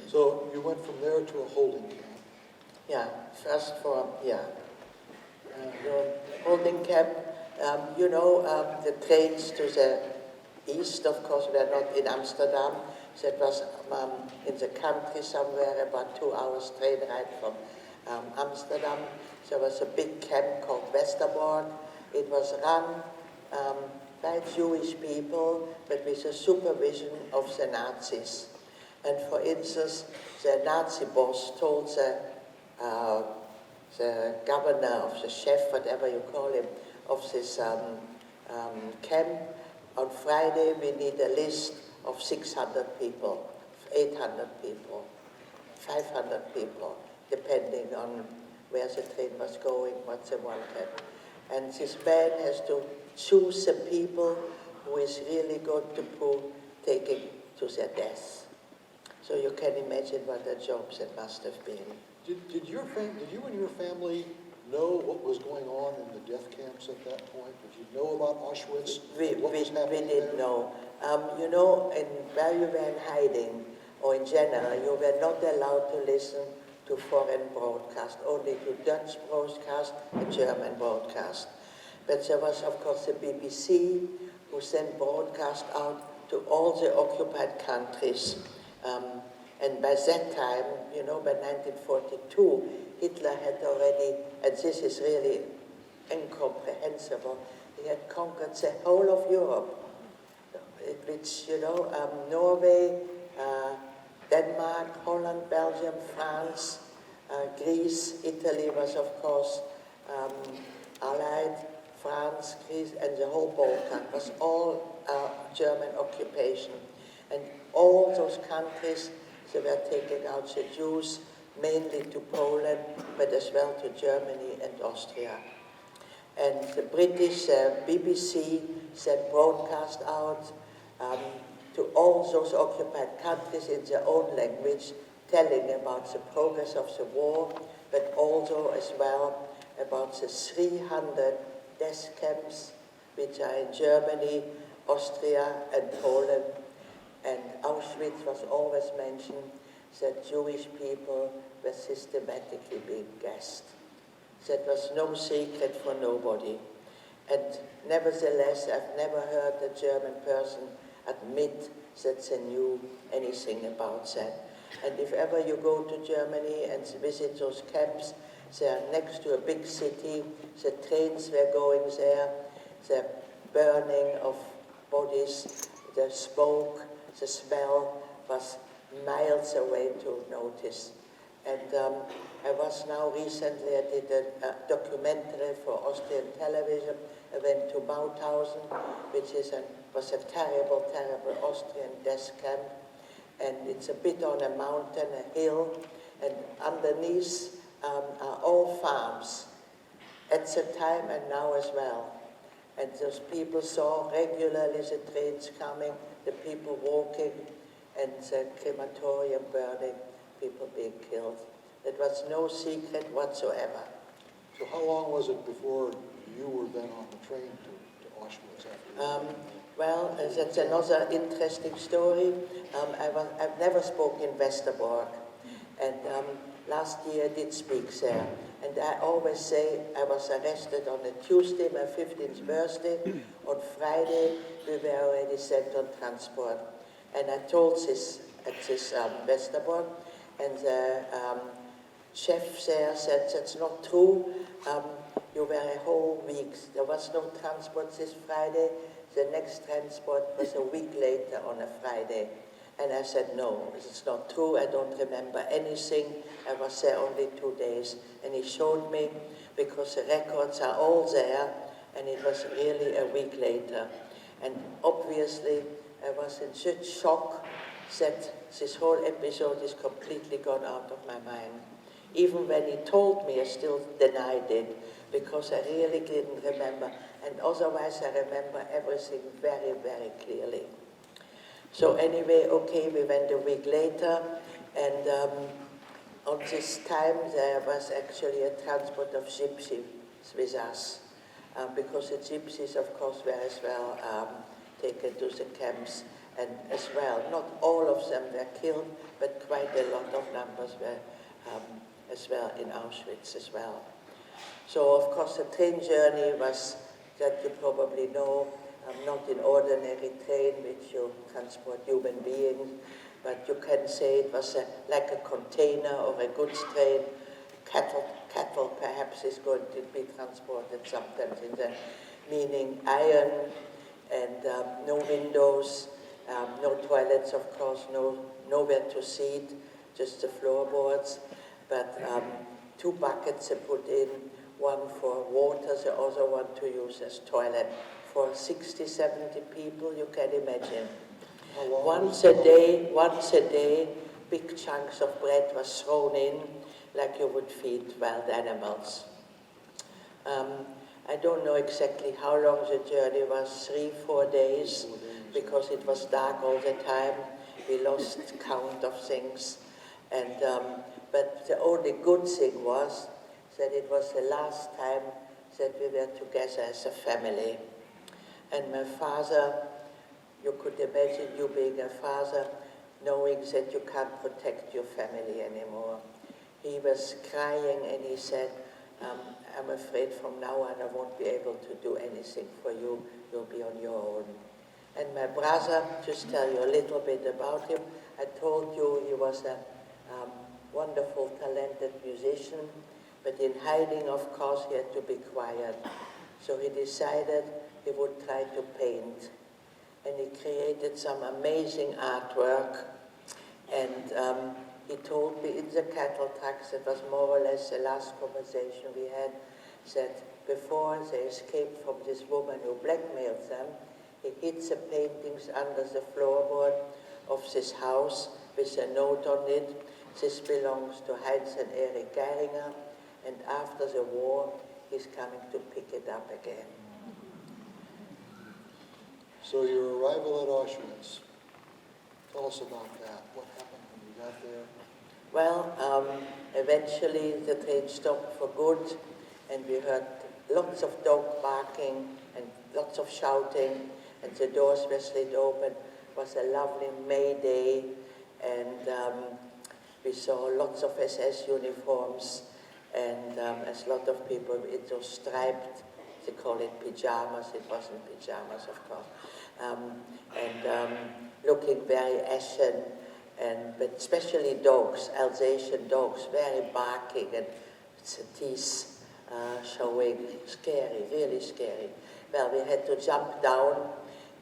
So you went from there to a holding camp. Yeah, first for, yeah. The holding camp, the trains to the east, of course, were not in Amsterdam. That was in the country somewhere, about 2 hours train ride from Amsterdam. There was a big camp called Westerbork. It was run by Jewish people, but with the supervision of the Nazis. And for instance, the Nazi boss told the governor of the chef, whatever you call him, of this camp, on Friday we need a list of 600 people, 800 people, 500 people, depending on where the train was going, what they wanted. And this man has to choose the people who is really going to prove taking to their death. So you can imagine what a job that must have been. Did you and your family know what was going on in the death camps at that point? Did you know about Auschwitz? We didn't know. While you were in hiding, or in general, you were not allowed to listen to foreign broadcast, only to Dutch broadcast and German broadcast. But there was, of course, the BBC, who sent broadcast out to all the occupied countries. And by that time, by 1942, Hitler had already, and this is really incomprehensible, he had conquered the whole of Europe, which, Norway, Denmark, Holland, Belgium, France, Greece, Italy was, of course, allied, France, Greece, and the whole Balkan was all German occupation. And all those countries, they were taking out the Jews, mainly to Poland, but as well to Germany and Austria. And the British BBC sent broadcast out to all those occupied countries in their own language, telling about the progress of the war, but also as well about the 300 death camps which are in Germany, Austria, and Poland. And Auschwitz was always mentioned, that Jewish people were systematically being gassed. That was no secret for nobody. And nevertheless, I've never heard a German person admit that they knew anything about that. And if ever you go to Germany and visit those camps, they are next to a big city, the trains were going there, the burning of bodies, the smoke, the smell was miles away to notice. And I was now recently, I did a documentary for Austrian television. I went to Mauthausen, which was a terrible, terrible Austrian death camp. And it's a bit on a mountain, a hill, and underneath are all farms, at the time and now as well. And those people saw regularly the trains coming, the people walking, and the crematorium burning, people being killed. It was no secret whatsoever. So how long was it before you were then on the train to Auschwitz after? Well, that's another interesting story. I've never spoken in Westerbork. And last year I did speak there. And I always say I was arrested on a Tuesday, my 15th birthday. On Friday, we were already sent on transport. And I told this at this Westerbork, and the chef there said, that's not true. You were a whole week. There was no transport this Friday. The next transport was a week later on a Friday. And I said, no, it's not true. I don't remember anything. I was there only 2 days. And he showed me, because the records are all there, and it was really a week later. And obviously, I was in such shock that this whole episode is completely gone out of my mind. Even when he told me, I still denied it, because I really didn't remember. And otherwise, I remember everything very, very clearly. So anyway, okay, we went a week later, and on this time, there was actually a transport of gypsies with us, because the gypsies, of course, were as well taken to the camps, and as well, not all of them were killed, but quite a lot of numbers were as well in Auschwitz as well. So, of course, the train journey was, that you probably know, not an ordinary train which you transport human beings, but you can say it was like a container or a goods train. Cattle perhaps is going to be transported sometimes in there, meaning iron and no windows, no toilets, of course, nowhere to sit, just the floorboards, but 2 buckets are put in, one for water, the other one to use as toilet. For 60, 70 people, you can imagine. Once a day, big chunks of bread was thrown in, like you would feed wild animals. I don't know exactly how long the journey was, 3, 4 days, because it was dark all the time. We lost count of things. And, but the only good thing was that it was the last time that we were together as a family. And my father, you could imagine you being a father, knowing that you can't protect your family anymore. He was crying and he said, I'm afraid from now on I won't be able to do anything for you. You'll be on your own. And my brother, just tell you a little bit about him. I told you he was a wonderful, talented musician, but in hiding, of course, he had to be quiet. So he decided he would try to paint. And he created some amazing artwork. And he told me in the cattle trucks, it was more or less the last conversation we had, that before they escaped from this woman who blackmailed them, he hid the paintings under the floorboard of this house with a note on it. This belongs to Heinz and Erich Geringer, and after the war, he's coming to pick it up again. So your arrival at Auschwitz, tell us about that. What happened when you got there? Well, eventually the train stopped for good, and we heard lots of dog barking and lots of shouting, and the doors were slid open. It was a lovely May day, and we saw lots of SS uniforms, and as a lot of people, it was striped. They call it pajamas. It wasn't pajamas, of course. Looking very ashen, but especially dogs, Alsatian dogs, very barking and the teeth showing. Scary, really scary. Well, we had to jump down,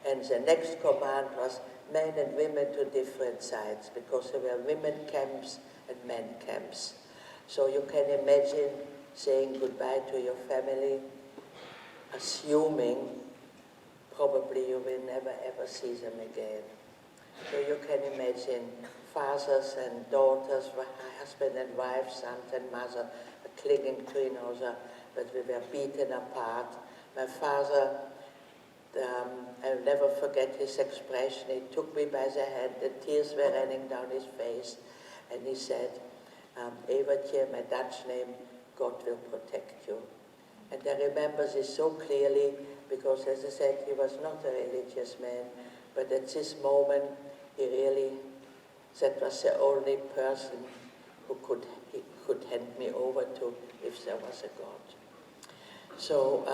and the next command was men and women to different sides, because there were women camps and men camps. So you can imagine saying goodbye to your family, assuming probably you will never ever see them again. So you can imagine fathers and daughters, husband and wife, sons and mother, clinging to each other, but we were beaten apart. My father, I'll never forget his expression. He took me by the hand, the tears were running down his face, and he said, Eva, my Dutch name, God will protect you. And I remember this so clearly, because as I said, he was not a religious man, but at this moment, he really, that was the only person who could could hand me over to if there was a God. So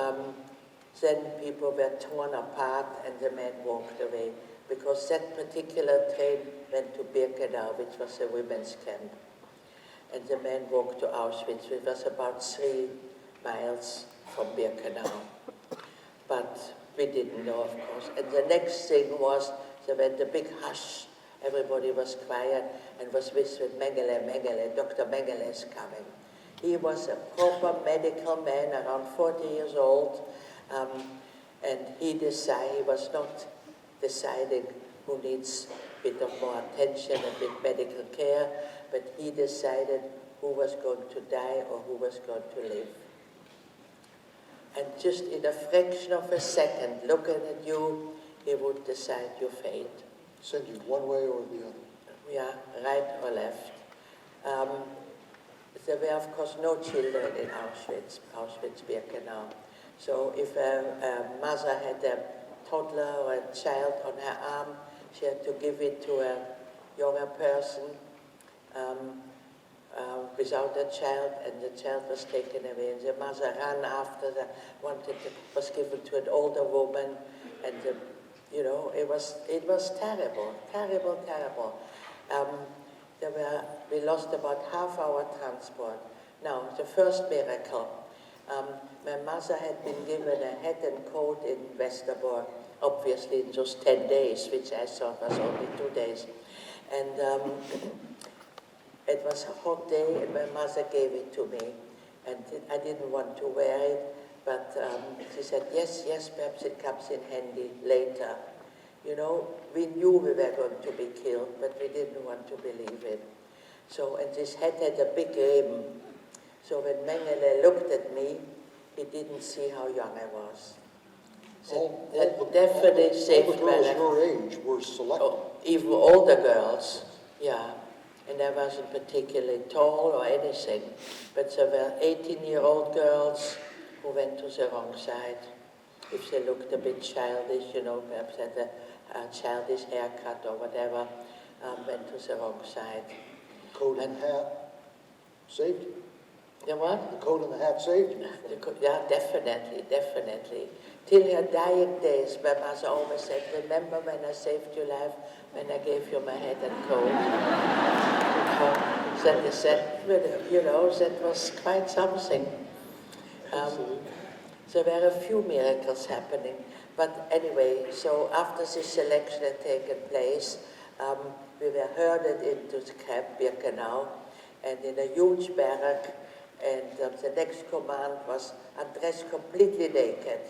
then people were torn apart and the men walked away because that particular train went to Birkenau, which was a women's camp. And the men walked to Auschwitz, which was about 3 miles from Birkenau. But we didn't know, of course. And the next thing was, there went a big hush. Everybody was quiet and was whispering, Mengele, Dr. Mengele is coming. He was a proper medical man, around 40 years old, and he was not deciding who needs a bit of more attention, a bit medical care, but he decided who was going to die or who was going to live. And just in a fraction of a second, looking at you, he would decide your fate. Send you one way or the other. Yeah, right or left. There were, of course, no children in Auschwitz-Birkenau. So if a mother had a toddler or a child on her arm, she had to give it to a younger person without a child, and the child was taken away. And the mother ran after was given to an older woman, and it was terrible. We lost about half our transport. Now, the first miracle, my mother had been given a hat and coat in Westerbork, obviously in just 10 days, which I thought was only 2 days. And it was a hot day, and my mother gave it to me. And I didn't want to wear it, but she said, yes, perhaps it comes in handy later. We knew we were going to be killed, but we didn't want to believe it. So, and this hat had a big rim. So when Mengele looked at me, he didn't see how young I was. So All the girls your age were selected. Oh, even older girls, yeah. And I wasn't particularly tall or anything. But there were 18-year-old girls who went to the wrong side. If they looked a bit childish, perhaps had a childish haircut or whatever, went to the wrong side. Coat and hat saved you. The what? The coat and the hat saved you. Yeah, definitely. Till her dying days, my mother always said, remember when I saved your life, when I gave you my hat and coat? That was quite something. There were a few miracles happening. But anyway, so after this selection had taken place, we were herded into the camp Birkenau, and in a huge barrack, and the next command was undressed completely naked.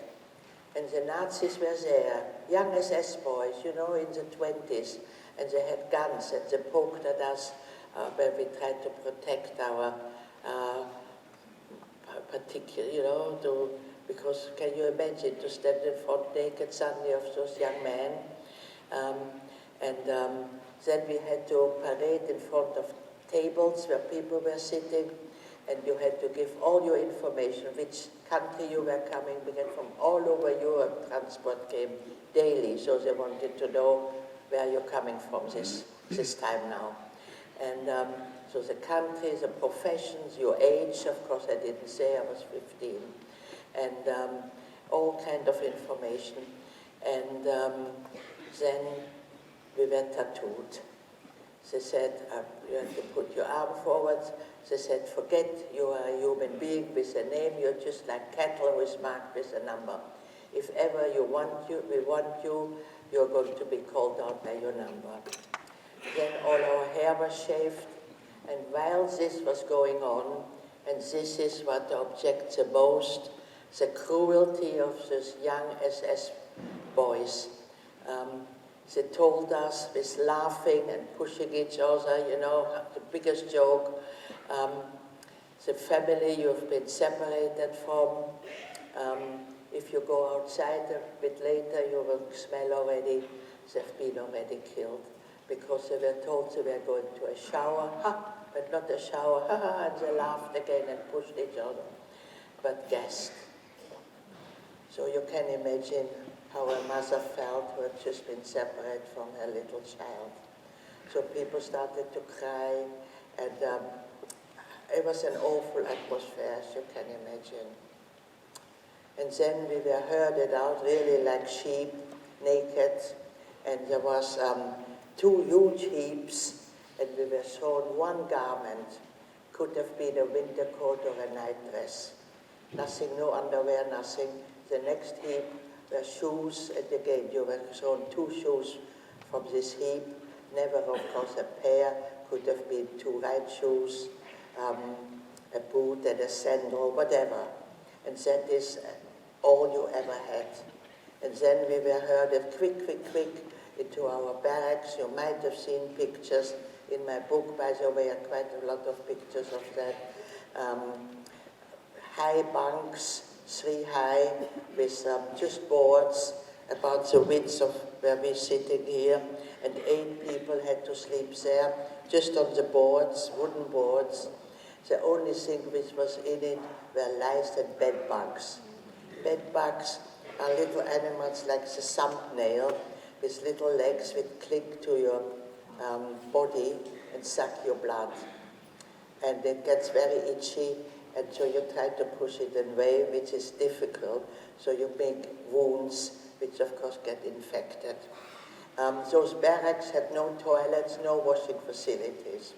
And the Nazis were there, young SS boys, in the 20s, and they had guns, and they poked at us when we tried to protect our particular, because can you imagine to stand in front naked suddenly of those young men? Then we had to parade in front of tables where people were sitting, and you had to give all your information, which country you were coming, because from all over Europe transport came daily, so they wanted to know where you're coming from this time now. And so the country, the professions, your age, of course I didn't say, I was 15, and all kind of information. And then we were tattooed. They said, you have to put your arm forward. They said, forget you are a human being with a name, you're just like cattle who is marked with a number. If ever we want you, you're going to be called out by your number. Then all our hair was shaved, and while this was going on, and this is what objects the most, the cruelty of these young SS boys. They told us with laughing and pushing each other, the biggest joke. The family you've been separated from. If you go outside a bit later, you will smell already, they've been already killed. Because they were told they were going to a shower, but not a shower, and they laughed again and pushed each other, but gassed. So you can imagine how a mother felt who had just been separated from her little child. So people started to cry, and It was an awful atmosphere, as you can imagine. And then we were herded out really like sheep, naked, and there was 2 huge heaps, and we were shown one garment. Could have been a winter coat or a night dress. Nothing, no underwear, nothing. The next heap were shoes, and again you were shown 2 shoes from this heap. Never, of course, a pair. Could have been 2 right shoes, a boot and a sandal, whatever. And that is all you ever had. And then we were herded quick into our barracks. You might have seen pictures in my book, by the way, quite a lot of pictures of that. High bunks, 3 high, with just boards about the width of where we're sitting here, and 8 people had to sleep there, just on the boards, wooden boards. The only thing which was in it were lice and bed bugs. Bed bugs are little animals like the thumbnail, with little legs which cling to your body and suck your blood. And it gets very itchy, and so you try to push it away, which is difficult. So you make wounds, which of course get infected. Those barracks had no toilets, no washing facilities.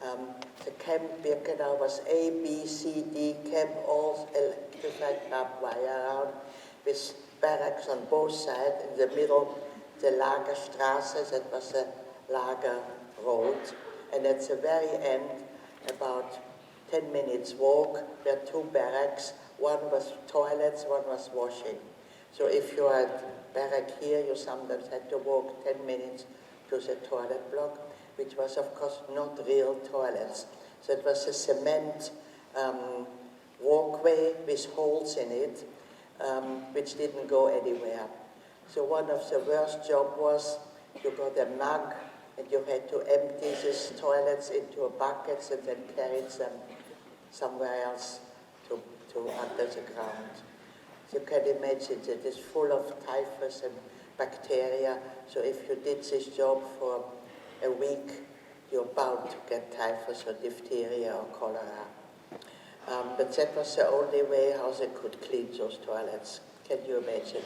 The Camp Birkenau was A, B, C, D, camp, all electrified barbed wire around, with barracks on both sides. In the middle, the Lagerstraße, that was a Lager road. And at the very end, about 10 minutes walk, there are 2 barracks. One was toilets, one was washing. So if you are at barrack here, you sometimes had to walk 10 minutes to the toilet block, which was, of course, not real toilets. So it was a cement walkway with holes in it, which didn't go anywhere. So one of the worst jobs was you got a mug, and you had to empty these toilets into a bucket and then carry them somewhere else to under the ground. You can imagine that it's full of typhus and bacteria, so if you did this job for a week, you're bound to get typhus or diphtheria or cholera. But that was the only way how they could clean those toilets. Can you imagine?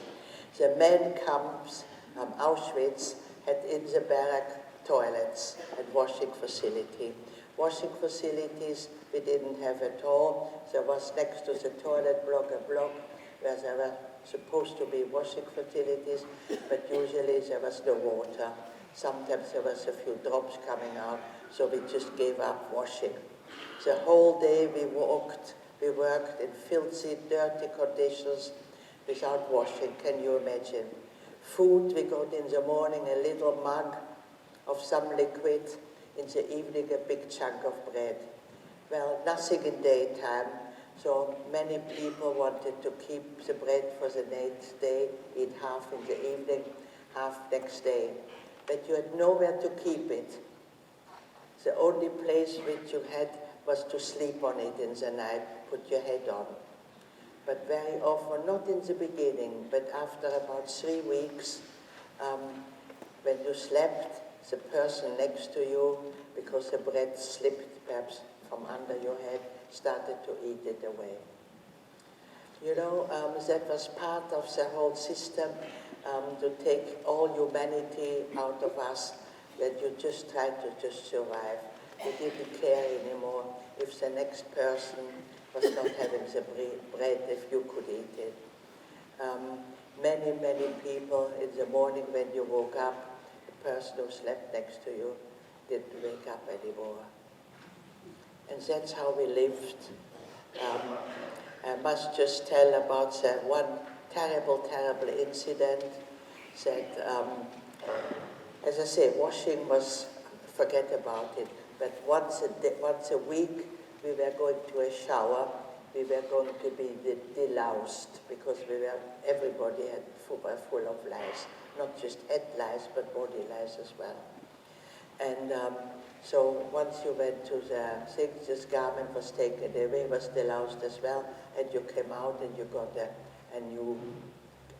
The men camps, Auschwitz, had in the barrack toilets and washing facility. Washing facilities we didn't have at all. There was next to the toilet block a block where there were supposed to be washing facilities, but usually there was no water. Sometimes there was a few drops coming out, so we just gave up washing. The whole day we worked in filthy, dirty conditions without washing, can you imagine? Food, we got in the morning a little mug of some liquid, in the evening a big chunk of bread. Well, nothing in daytime, so many people wanted to keep the bread for the next day, eat half in the evening, half next day. But you had nowhere to keep it. The only place which you had was to sleep on it in the night, put your head on. But very often, not in the beginning, but after about 3 weeks, when you slept, the person next to you, because the bread slipped perhaps from under your head, started to eat it away. You know, that was part of the whole system, to take all humanity out of us, that you just tried to just survive. You didn't care anymore if the next person was not having the bread, if you could eat it. Many, many people in the morning when you woke up, the person who slept next to you didn't wake up anymore. And that's how we lived. I must just tell about that one terrible, terrible incident that, as I say, washing was, forget about it, but once a week we were going to a shower, we were going to be deloused because everybody were full of lice, not just head lice, but body lice as well. And so once you went to the thing, this garment was taken away, was deloused as well, and you came out and you got a new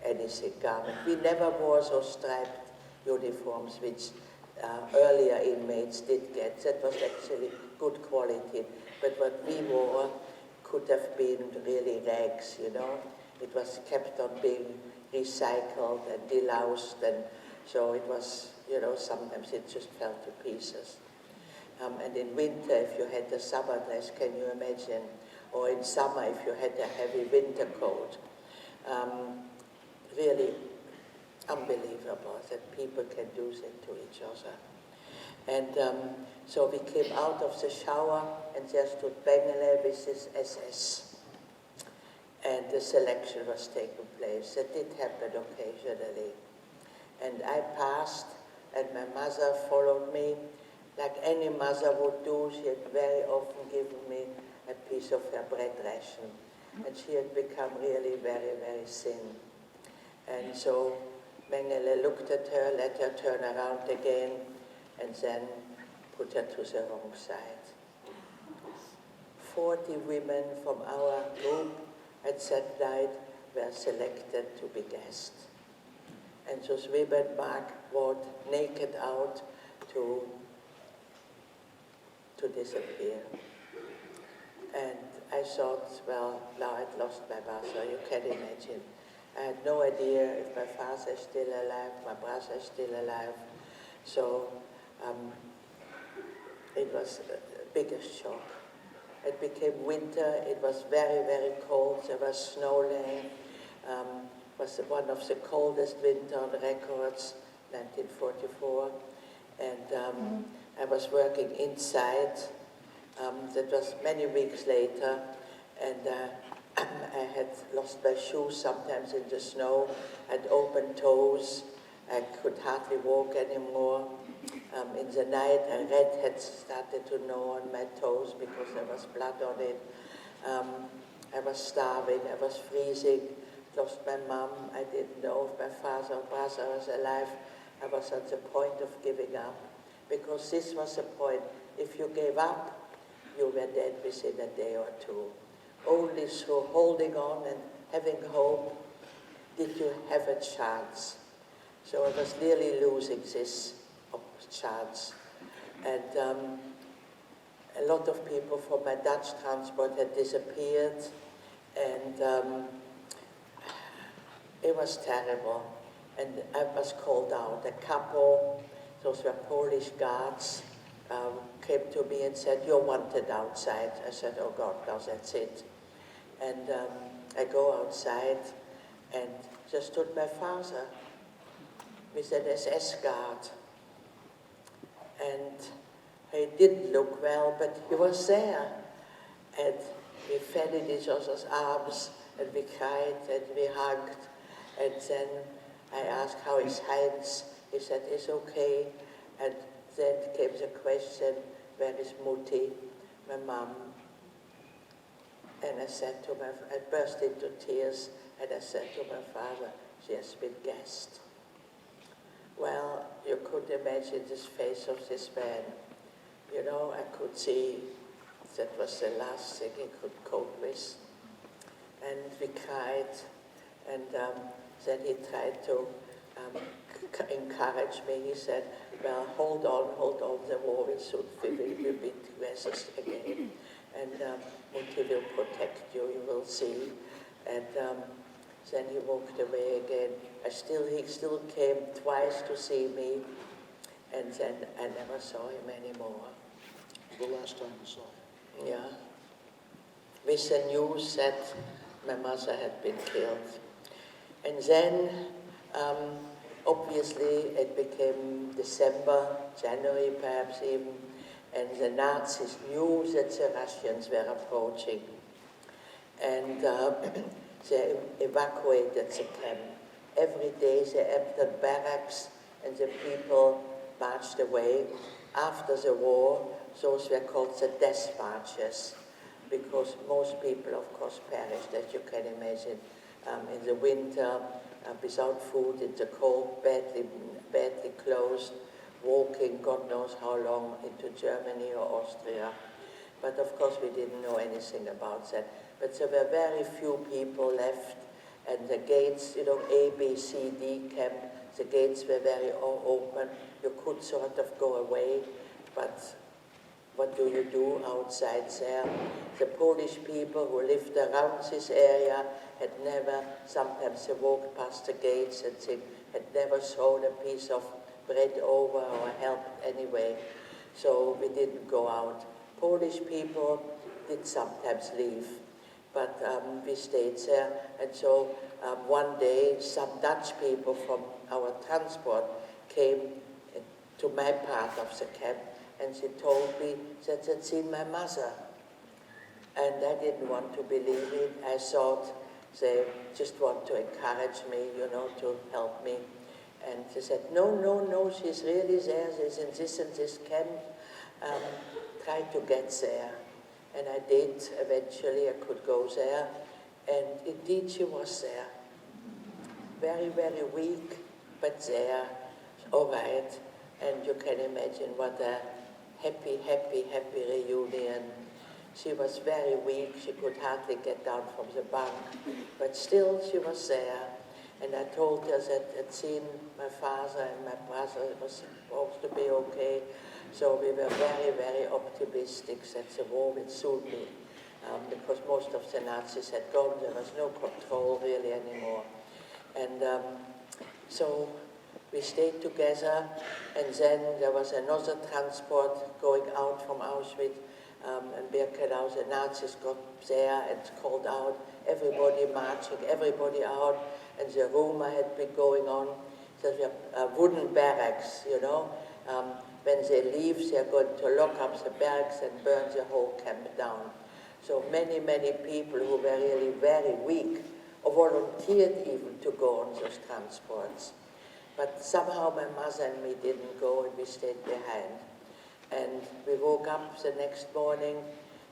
anything garment. We never wore those striped uniforms which earlier inmates did get. That was actually good quality. But what we wore could have been really rags, you know. It was kept on being recycled and deloused, and so it was, you know, sometimes it just fell to pieces. And in winter, if you had a summer dress, can you imagine? Or in summer, if you had a heavy winter coat. Really unbelievable that people can do that to each other. And so we came out of the shower, and there stood Mengele with his SS. And the selection was taking place. That did happen occasionally. And I passed, and my mother followed me. Like any mother would do, she had very often given me a piece of her bread ration. And she had become really very, very thin. And so Mengele looked at her, let her turn around again, and then put her to the wrong side. 40 women from our group at that night were selected to be guests. And those women walked naked out to disappear. And I thought, well, now I'd lost my mother, you can imagine. I had no idea if my father is still alive, my brother is still alive. So it was the biggest shock. It became winter, it was very, very cold, there was snow laying. It was one of the coldest winter on records, 1944. And I was working inside. That was many weeks later, and I had lost my shoes sometimes in the snow. I had open toes. I could hardly walk anymore. In the night, a rat had started to gnaw on my toes because there was blood on it. I was starving. I was freezing. Lost my mom. I didn't know if my father or brother was alive. I was at the point of giving up, because this was the point. If you gave up, you were dead within a day or two. Only through holding on and having hope did you have a chance. So I was nearly losing this chance. And a lot of people from my Dutch transport had disappeared, and it was terrible. And I was called out. A couple, those were Polish guards, came to me and said, "You're wanted outside." I said, "Oh God, now that's it." And I go outside, and there stood my father with an SS guard. And he didn't look well, but he was there. And we fell in each other's arms, and we cried, and we hugged. And then I asked, "How is Heinz?" He said, "It's okay." And then came the question, "Where is Mutti, my mom?" And I said to I burst into tears, and I said to my father, "She has been gassed." Well, you could imagine the face of this man. You know, I could see that was the last thing he could cope with. And we cried, and then he tried to encourage me. He said, "Well, hold on, the war will soon will be aggressors again. And Mutti will protect you, you will see." And then he walked away again. He still came twice to see me, and then I never saw him anymore. The last time you saw him? Yeah. With the news that my mother had been killed. And then, obviously, it became December, January perhaps even, and the Nazis knew that the Russians were approaching. And they evacuated the camp. Every day they emptied barracks, and the people marched away. After the war, those were called the death marches, because most people, of course, perished, as you can imagine, in the winter, without food, in the cold, badly clothed, walking God knows how long into Germany or Austria. But of course, we didn't know anything about that. But there were very few people left, and the gates, A, B, C, D camp, the gates were very open, you could sort of go away, but what do you do outside there? The Polish people who lived around this area had never, sometimes they walked past the gates and they had never thrown a piece of bread over or helped anyway. So we didn't go out. Polish people did sometimes leave, but we stayed there. And so one day, some Dutch people from our transport came to my part of the camp, and she told me that they'd seen my mother. And I didn't want to believe it. I thought they just want to encourage me, to help me. And she said, no, she's really there. She's in this camp. Try to get there. And I did. Eventually, I could go there. And indeed, she was there. Very, very weak, but there. All right. And you can imagine what a happy reunion. She was very weak. She could hardly get down from the bunk. But still, she was there. And I told her that I'd seen my father and my brother. It was supposed to be okay. So we were very, very optimistic that the war would soon be, because most of the Nazis had gone. There was no control really anymore. And so we stayed together, and then there was another transport going out from Auschwitz and Birkenau. The Nazis got there and called out, everybody marching, everybody out, and the rumor had been going on that we have wooden barracks, when they leave, they're going to lock up the barracks and burn the whole camp down. So many, many people who were really very weak or volunteered even to go on those transports. But somehow my mother and me didn't go, and we stayed behind. And we woke up the next morning,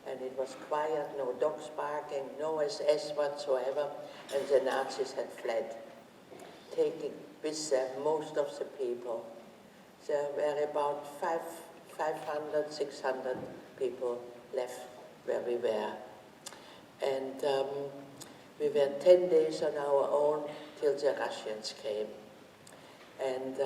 and it was quiet, no dogs barking, no SS whatsoever, and the Nazis had fled, taking with them most of the people. There were about 500, 600 people left where we were. And we were 10 days on our own till the Russians came. And,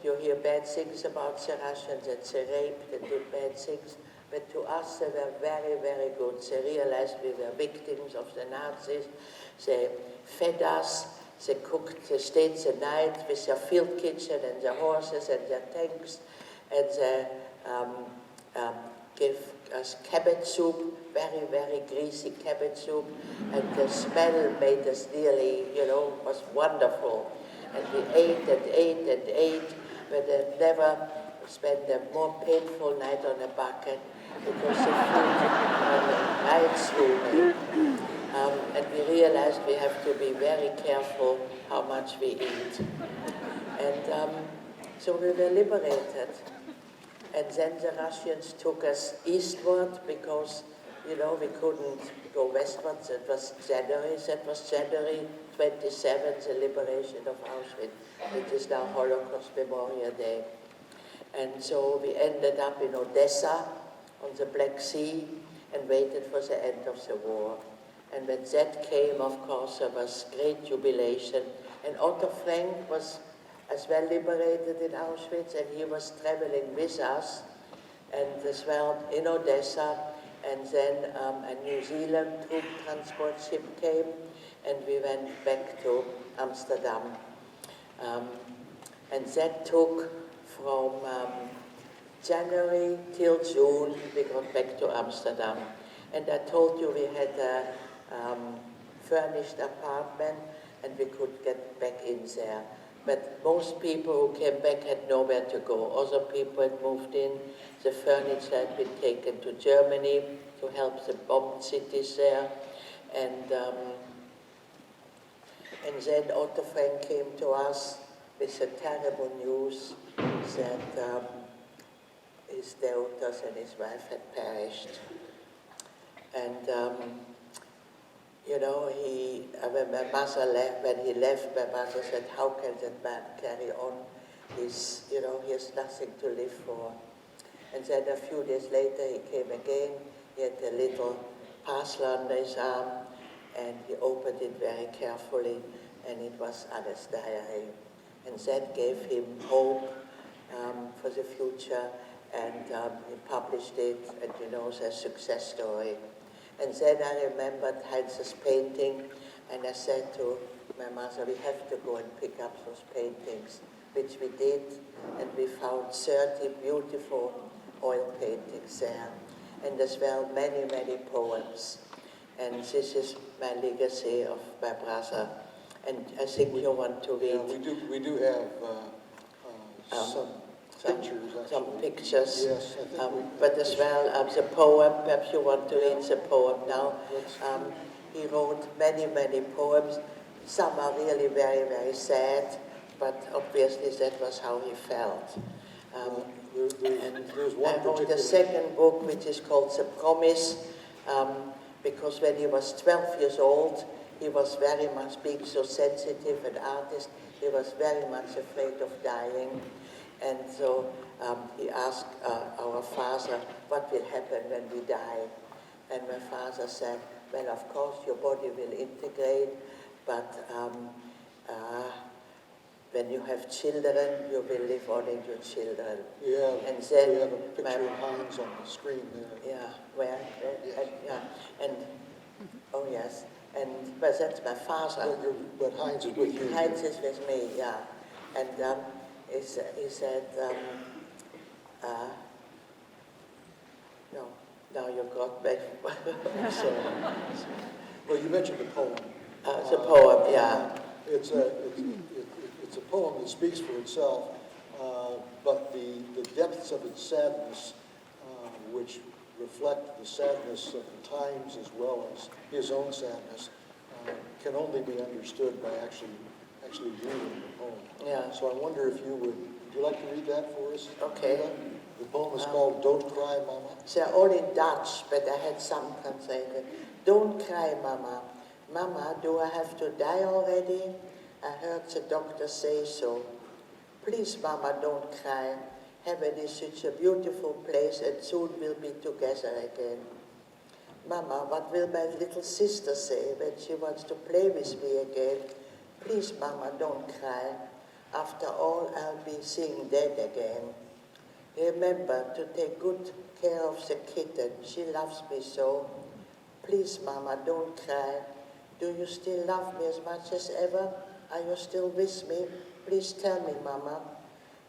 you hear bad things about the Russians, that they raped and did bad things, but to us they were very, very good. They realized we were victims of the Nazis. They fed us. They cooked, they stayed the night with their field kitchen and their horses and their tanks, and they gave us cabbage soup, very, very greasy cabbage soup, and the smell made us nearly, was wonderful. And we ate and ate and ate, but I never spent a more painful night on a bucket because the food right through me. And we realized we have to be very careful how much we eat. And so we were liberated. And then the Russians took us eastward because, we couldn't go westward. That was January 27th, the liberation of Auschwitz, which is now Holocaust Memorial Day. And so we ended up in Odessa on the Black Sea and waited for the end of the war. And when that came, of course, there was great jubilation. And Otto Frank was as well liberated in Auschwitz, and he was traveling with us, and as well in Odessa. And then a New Zealand troop transport ship came, and we went back to Amsterdam. And that took from January till June, we got back to Amsterdam. And I told you we had a furnished apartment, and we could get back in there. But most people who came back had nowhere to go. Other people had moved in. The furniture had been taken to Germany to help the bombed cities there. And then Otto Frank came to us with the terrible news that his daughters and his wife had perished. And when my mother left, when he left, my mother said, "How can that man carry on? He has nothing to live for." And then a few days later, he came again. He had a little parcel under his arm, and he opened it very carefully, and it was Anna's diary. and that gave him hope for the future, and he published it, and you know, the success story. And then I remembered Heinz's painting, and I said to my mother, we have to go and pick up those paintings, which we did, and we found 30 beautiful oil paintings there, and as well many, many poems. And this is my legacy of my brother, and I think you want to read. Yeah, we do have some pictures, actually. Some pictures. Yes, I think but as well, the poem, perhaps you want to read the poem now. He wrote many, many poems. Some are really very, very sad, but obviously that was how he felt. There's one I wrote particular... a second book, which is called The Promise, because when he was 12 years old, he was very much being so sensitive, an artist, he was very much afraid of dying. And so he asked our father, what will happen when we die? And my father said, well, of course, your body will integrate, but when you have children, you will live on in your children. Yeah, and then we have a picture of Heinz on the screen there. Yeah, where? Yes. And oh yes, and but that's my father. But Heinz is with you. Heinz is with me, yeah. And he said, no, now you got back. So, well, you mentioned the poem. the poem, yeah. It's a poem that speaks for itself, but the depths of its sadness, which reflect the sadness of the times as well as his own sadness, can only be understood by actually reading the poem. Yeah. So I wonder if would you like to read that for us? Okay. Eva? The poem is called Don't Cry, Mama. They're all in Dutch, but I had some translated. Don't cry, Mama. Mama, do I have to die already? I heard the doctor say so. Please, Mama, don't cry. Heaven is such a beautiful place, and soon we'll be together again. Mama, what will my little sister say when she wants to play with me again? Please, Mama, don't cry. After all, I'll be seeing Dad again. Remember to take good care of the kitten. She loves me so. Please, Mama, don't cry. Do you still love me as much as ever? Are you still with me? Please tell me, Mama.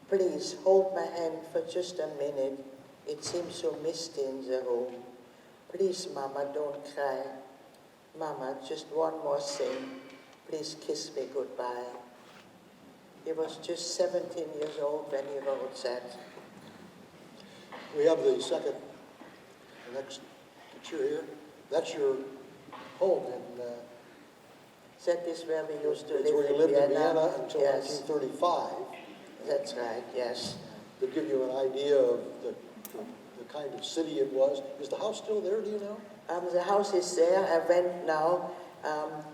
Please hold my hand for just a minute. It seems so misty in the room. Please, Mama, don't cry. Mama, just one more thing. Please kiss me goodbye. He was just 17 years old when he wrote that. We have the next picture here. That's your home in... that is where we used to live where you lived in Vienna until yes. 1935. That's right, yes. To give you an idea of the kind of city it was. Is the house still there, do you know? The house is there. I went now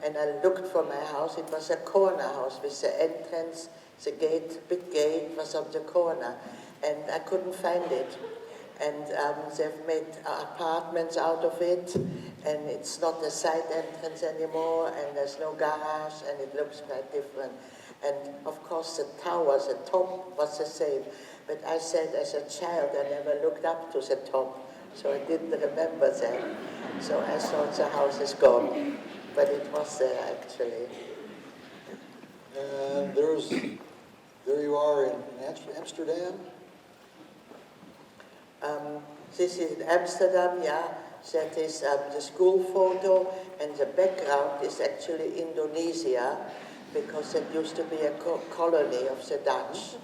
and I looked for my house. It was a corner house with the entrance, the gate, big gate was on the corner. And I couldn't find it. And they've made apartments out of it, and it's not a side entrance anymore, and there's no garage, and it looks quite different. And of course the tower, the top was the same. But I said as a child, I never looked up to the top, so I didn't remember that. So I thought the house is gone, but it was there actually. And there you are in Amsterdam. This is in Amsterdam, yeah. That is the school photo, and the background is actually Indonesia, because it used to be a colony of the Dutch,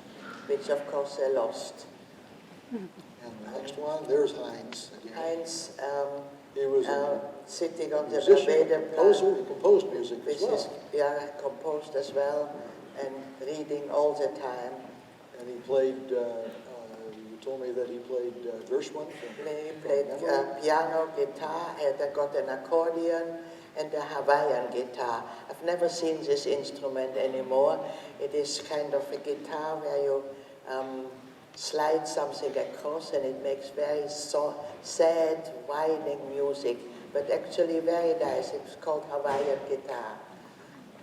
which of course they lost. And the next one, there's Heinz again. Heinz he was sitting on the musician, composer, he composed music as well. Yeah, composed as well, and reading all the time. And he played, you told me that he played Gershwin. He played piano, guitar, and I got an accordion and a Hawaiian guitar. I've never seen this instrument anymore. It is kind of a guitar where you slide something across and it makes very sad, whining music, but actually very nice. It's called Hawaiian guitar.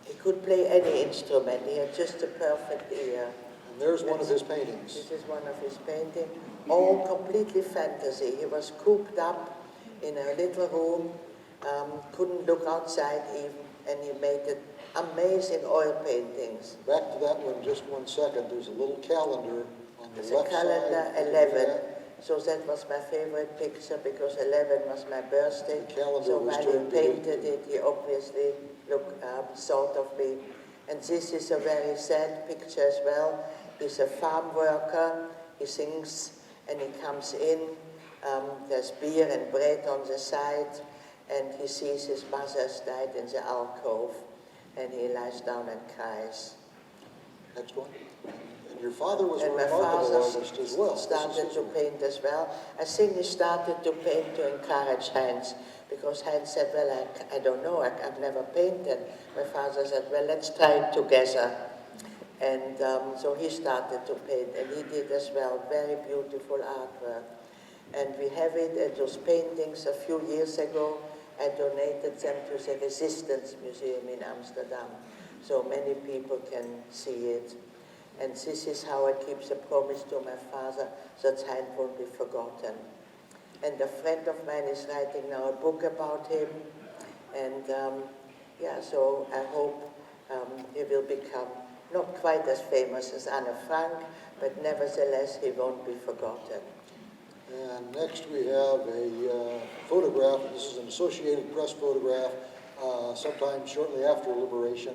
He could play any instrument. He had just a perfect ear. And there's one of his paintings. This is one of his paintings. All completely fantasy. He was cooped up in a little room, couldn't look outside even, and he made amazing oil paintings. Back to that one, just 1 second. There's a little calendar on the There's left a calendar, side. 11. So that was my favorite picture because 11 was my birthday. The calendar so was when he turned to painted it, he obviously thought of me. And this is a very sad picture as well. He's a farm worker. He sings and he comes in. There's beer and bread on the side. And he sees his mother's died in the alcove. And he lies down and cries. Next one. And your father was a And my remarkable father artist as well. started to paint as well. I think he started to paint to encourage Heinz, because Heinz said, well, I don't know, I've never painted. My father said, well, let's try it together. And so he started to paint, and he did as well, very beautiful artwork. And we have it, and those paintings a few years ago, I donated them to the Resistance Museum in Amsterdam, so many people can see it. And this is how I keep the promise to my father that Heinz won't be forgotten. And a friend of mine is writing now a book about him. And yeah, so I hope he will become not quite as famous as Anne Frank, but nevertheless he won't be forgotten. And next we have a photograph. This is an Associated Press photograph sometime shortly after liberation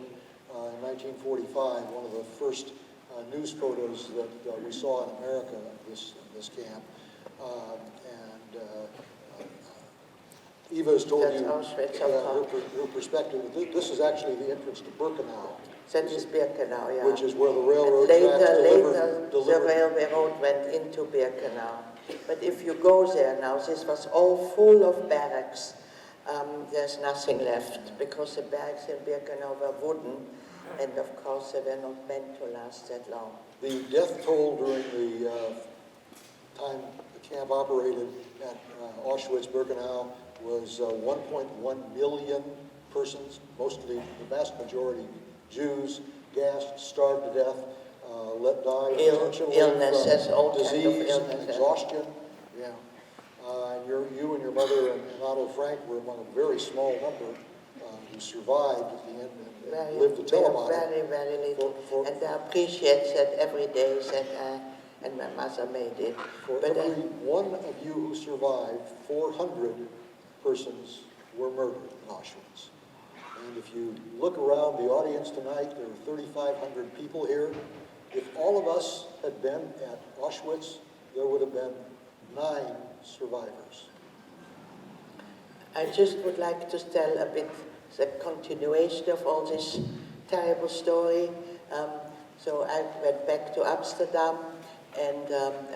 in 1945, one of the first news photos that we saw in America of this camp. Eva has told That's you Auschwitz, her perspective. This is actually the entrance to Birkenau. That is Birkenau, yeah. Which is where the railroad and tracks later delivered. the railway road went into Birkenau. But if you go there now, this was all full of barracks. There's nothing left, because the barracks in Birkenau were wooden, and of course they were not meant to last that long. The death toll during the time the camp operated at Auschwitz-Birkenau was 1.1 million persons, mostly the vast majority Jews, gassed, starved to death, let die intentionally illnesses, from all disease, kind of illnesses. exhaustion. Yeah. You and your mother and Otto Frank were among a very small number who survived at the end and lived to tell about it. Very, very little. And I appreciate that every day that and my mother made it. For but every one of you who survived, 400 persons were murdered in Auschwitz. And if you look around the audience tonight, there are 3,500 people here. If all of us had been at Auschwitz, there would have been 9 survivors. I just would like to tell a bit the continuation of all this terrible story. So I went back to Amsterdam, and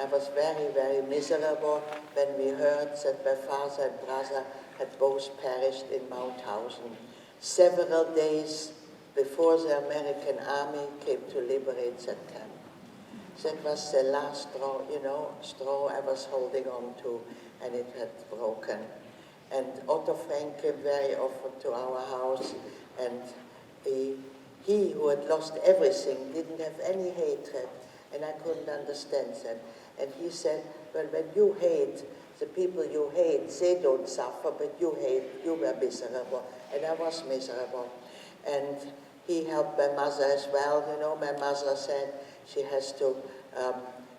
I was very, very miserable when we heard that my father and brother had both perished in Mauthausen, several days before the American army came to liberate that camp. That was the last straw I was holding on to, and it had broken. And Otto Frank came very often to our house, and he who had lost everything didn't have any hatred, and I couldn't understand that. And he said, well, when you hate, the people you hate, they don't suffer, but you were miserable, and I was miserable. And he helped my mother as well. You know, my mother said she has to,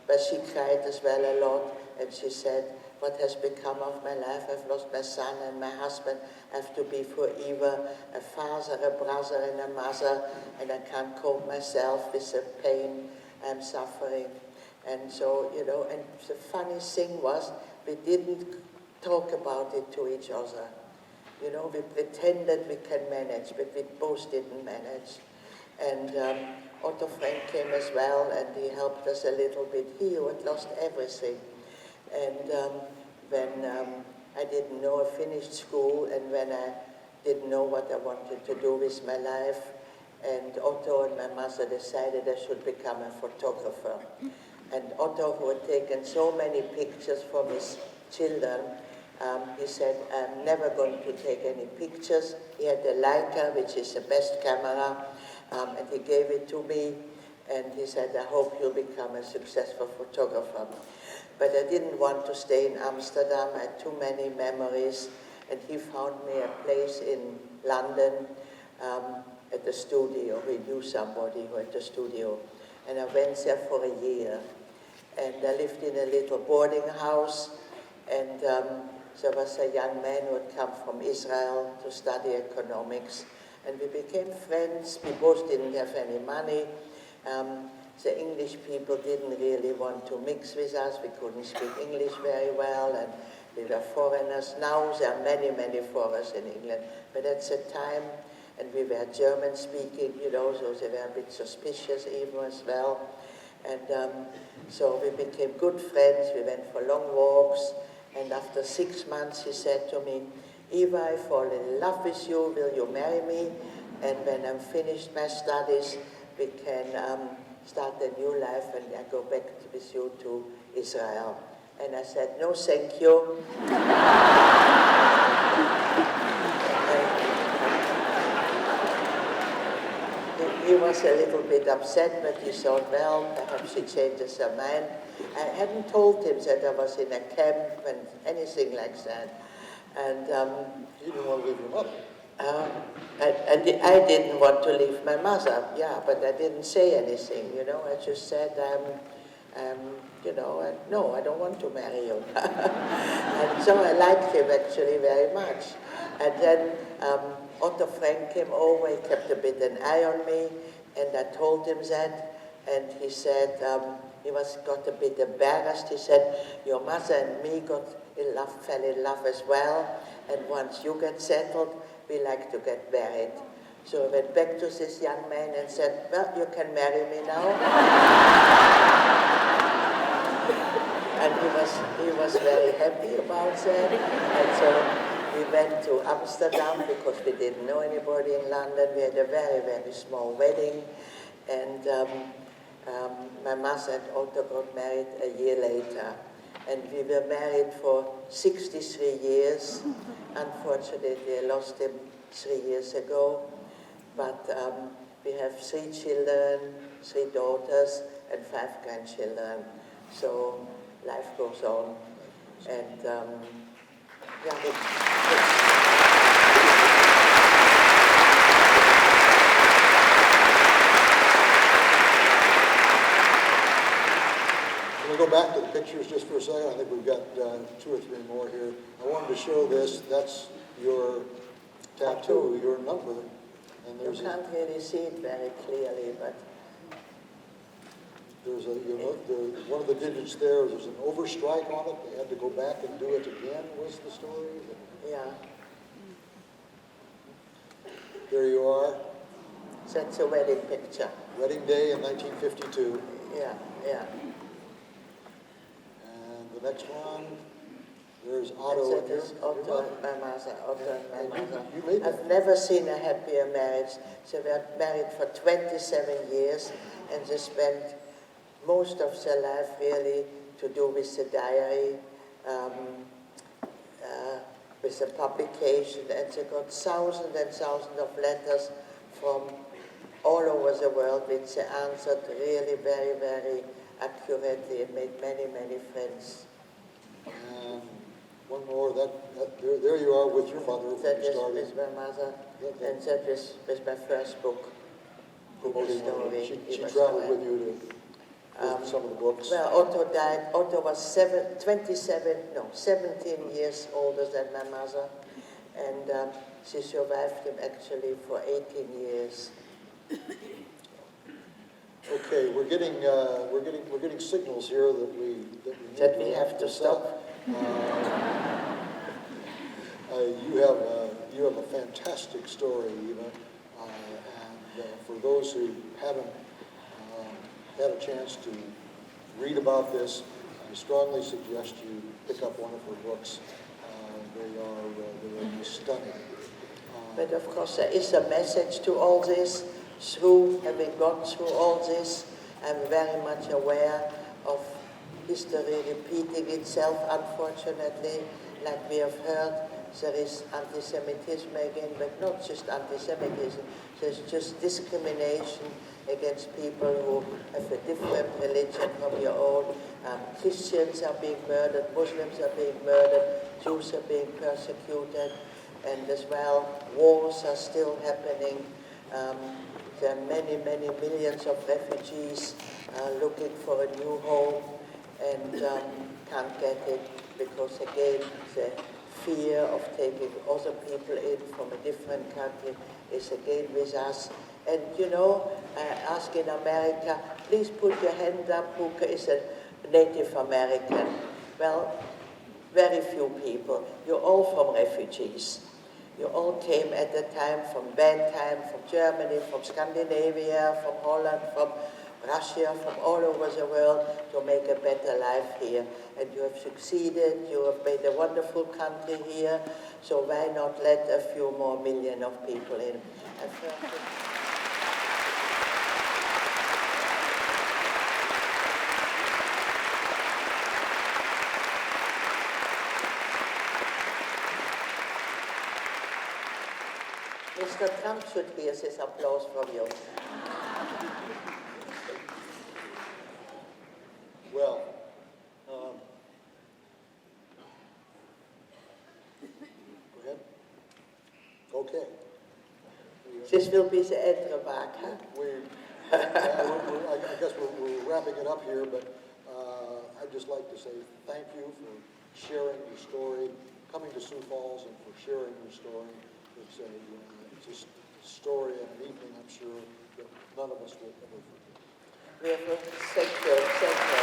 but she cried as well a lot, and she said, what has become of my life? I've lost my son and my husband. I have to be for Eva a father, a brother, and a mother, and I can't cope myself with the pain I'm suffering. And so, you know, and the funny thing was, we didn't talk about it to each other. You know, we pretended we can manage, but we both didn't manage. And Otto Frank came as well, and he helped us a little bit. He had lost everything. And when I didn't know, I finished school, and when I didn't know what I wanted to do with my life, and Otto and my mother decided I should become a photographer. And Otto, who had taken so many pictures from his children, He said, I'm never going to take any pictures. He had a Leica, which is the best camera, and he gave it to me, and he said, I hope you'll become a successful photographer. But I didn't want to stay in Amsterdam. I had too many memories, and he found me a place in London at the studio. He knew somebody who had the studio, and I went there for a year. And I lived in a little boarding house, and there was a young man who had come from Israel to study economics, and we became friends. We both didn't have any money. The English people didn't really want to mix with us. We couldn't speak English very well, and we were foreigners. Now there are many, many foreigners in England, but at the time, and we were German speaking, you know, so they were a bit suspicious even as well. And so we became good friends. We went for long walks, and after 6 months he said to me, Eva, I fall in love with you, will you marry me? And when I'm finished my studies, we can start a new life, and I go back with you to Israel. And I said, no, thank you. He was a little bit upset, but he thought, well, perhaps he changes her mind. I hadn't told him that I was in a camp and anything like that. And You didn't want to leave your mother. I didn't want to leave my mother, yeah, but I didn't say anything, you know. I just said, you know, no, I don't want to marry you. And so I liked him actually very much. And then Otto Frank came over, he kept a bit an eye on me, and I told him that, and he said, he got a bit embarrassed. He said, your mother and me fell in love as well, and once you get settled, we like to get married. So I went back to this young man and said, well, you can marry me now. And he was very happy about that. And so we went to Amsterdam because we didn't know anybody in London. We had a very, very small wedding. And my mother and Otto got married a year later. And we were married for 63 years. Unfortunately, I lost him 3 years ago. But we have 3 children, 3 daughters, and 5 grandchildren. So life goes on. And Can we go back to the pictures just for a second? I think we've got 2 or 3 more here. I wanted to show this. That's your tattoo, your number. And you can't really see it very clearly, but there's one of the digits there's an overstrike on it. They had to go back and do it again, was the story? yeah, There you are. that's a wedding picture. Wedding day in 1952. Yeah, yeah. And the next one, there's Otto. That is Otto and my mother, Otto and my mother. You made that. I've never seen a happier marriage. They were married for 27 years, and they spent most of their life really to do with the diary, with the publication, and they got thousands and thousands of letters from all over the world, which they answered really very, very accurately and made many, many friends. And one more, there you are with your mother. That is with my mother, and that was my first book. Promoting story. She traveled with you to some of the books. Well, Otto died. Otto was 17 years older than my mother, and she survived him actually for 18 years. Okay, we're getting signals here that we have to stop. You have a fantastic story, Eva, and for those who haven't had a chance to read about this, I strongly suggest you pick up one of her books. They are stunning. But of course, there is a message to all this. Through having gone through all this, I'm very much aware of history repeating itself, unfortunately, like we have heard. There is anti-Semitism again, but not just anti-Semitism. There's just discrimination against people who have a different religion from your own. Christians are being murdered, Muslims are being murdered, Jews are being persecuted, and as well, wars are still happening. There are many, many millions of refugees looking for a new home and can't get it because, again, the fear of taking other people in from a different country is again with us. And you know, ask in America, please put your hand up who is a Native American. Well, very few people. You're all from refugees. You all came at the time from bad time, from Germany, from Scandinavia, from Holland, from Russia, from all over the world to make a better life here. And you have succeeded, you have made a wonderful country here, so why not let a few more million of people in? Mr. Trump should hear this applause from you. Well, go ahead. Okay. This will be the end remark, huh? I guess we're wrapping it up here, but I'd just like to say thank you for sharing your story, coming to Sioux Falls and for sharing your story. It's a story and an evening, I'm sure, that none of us will ever forget. Thank you.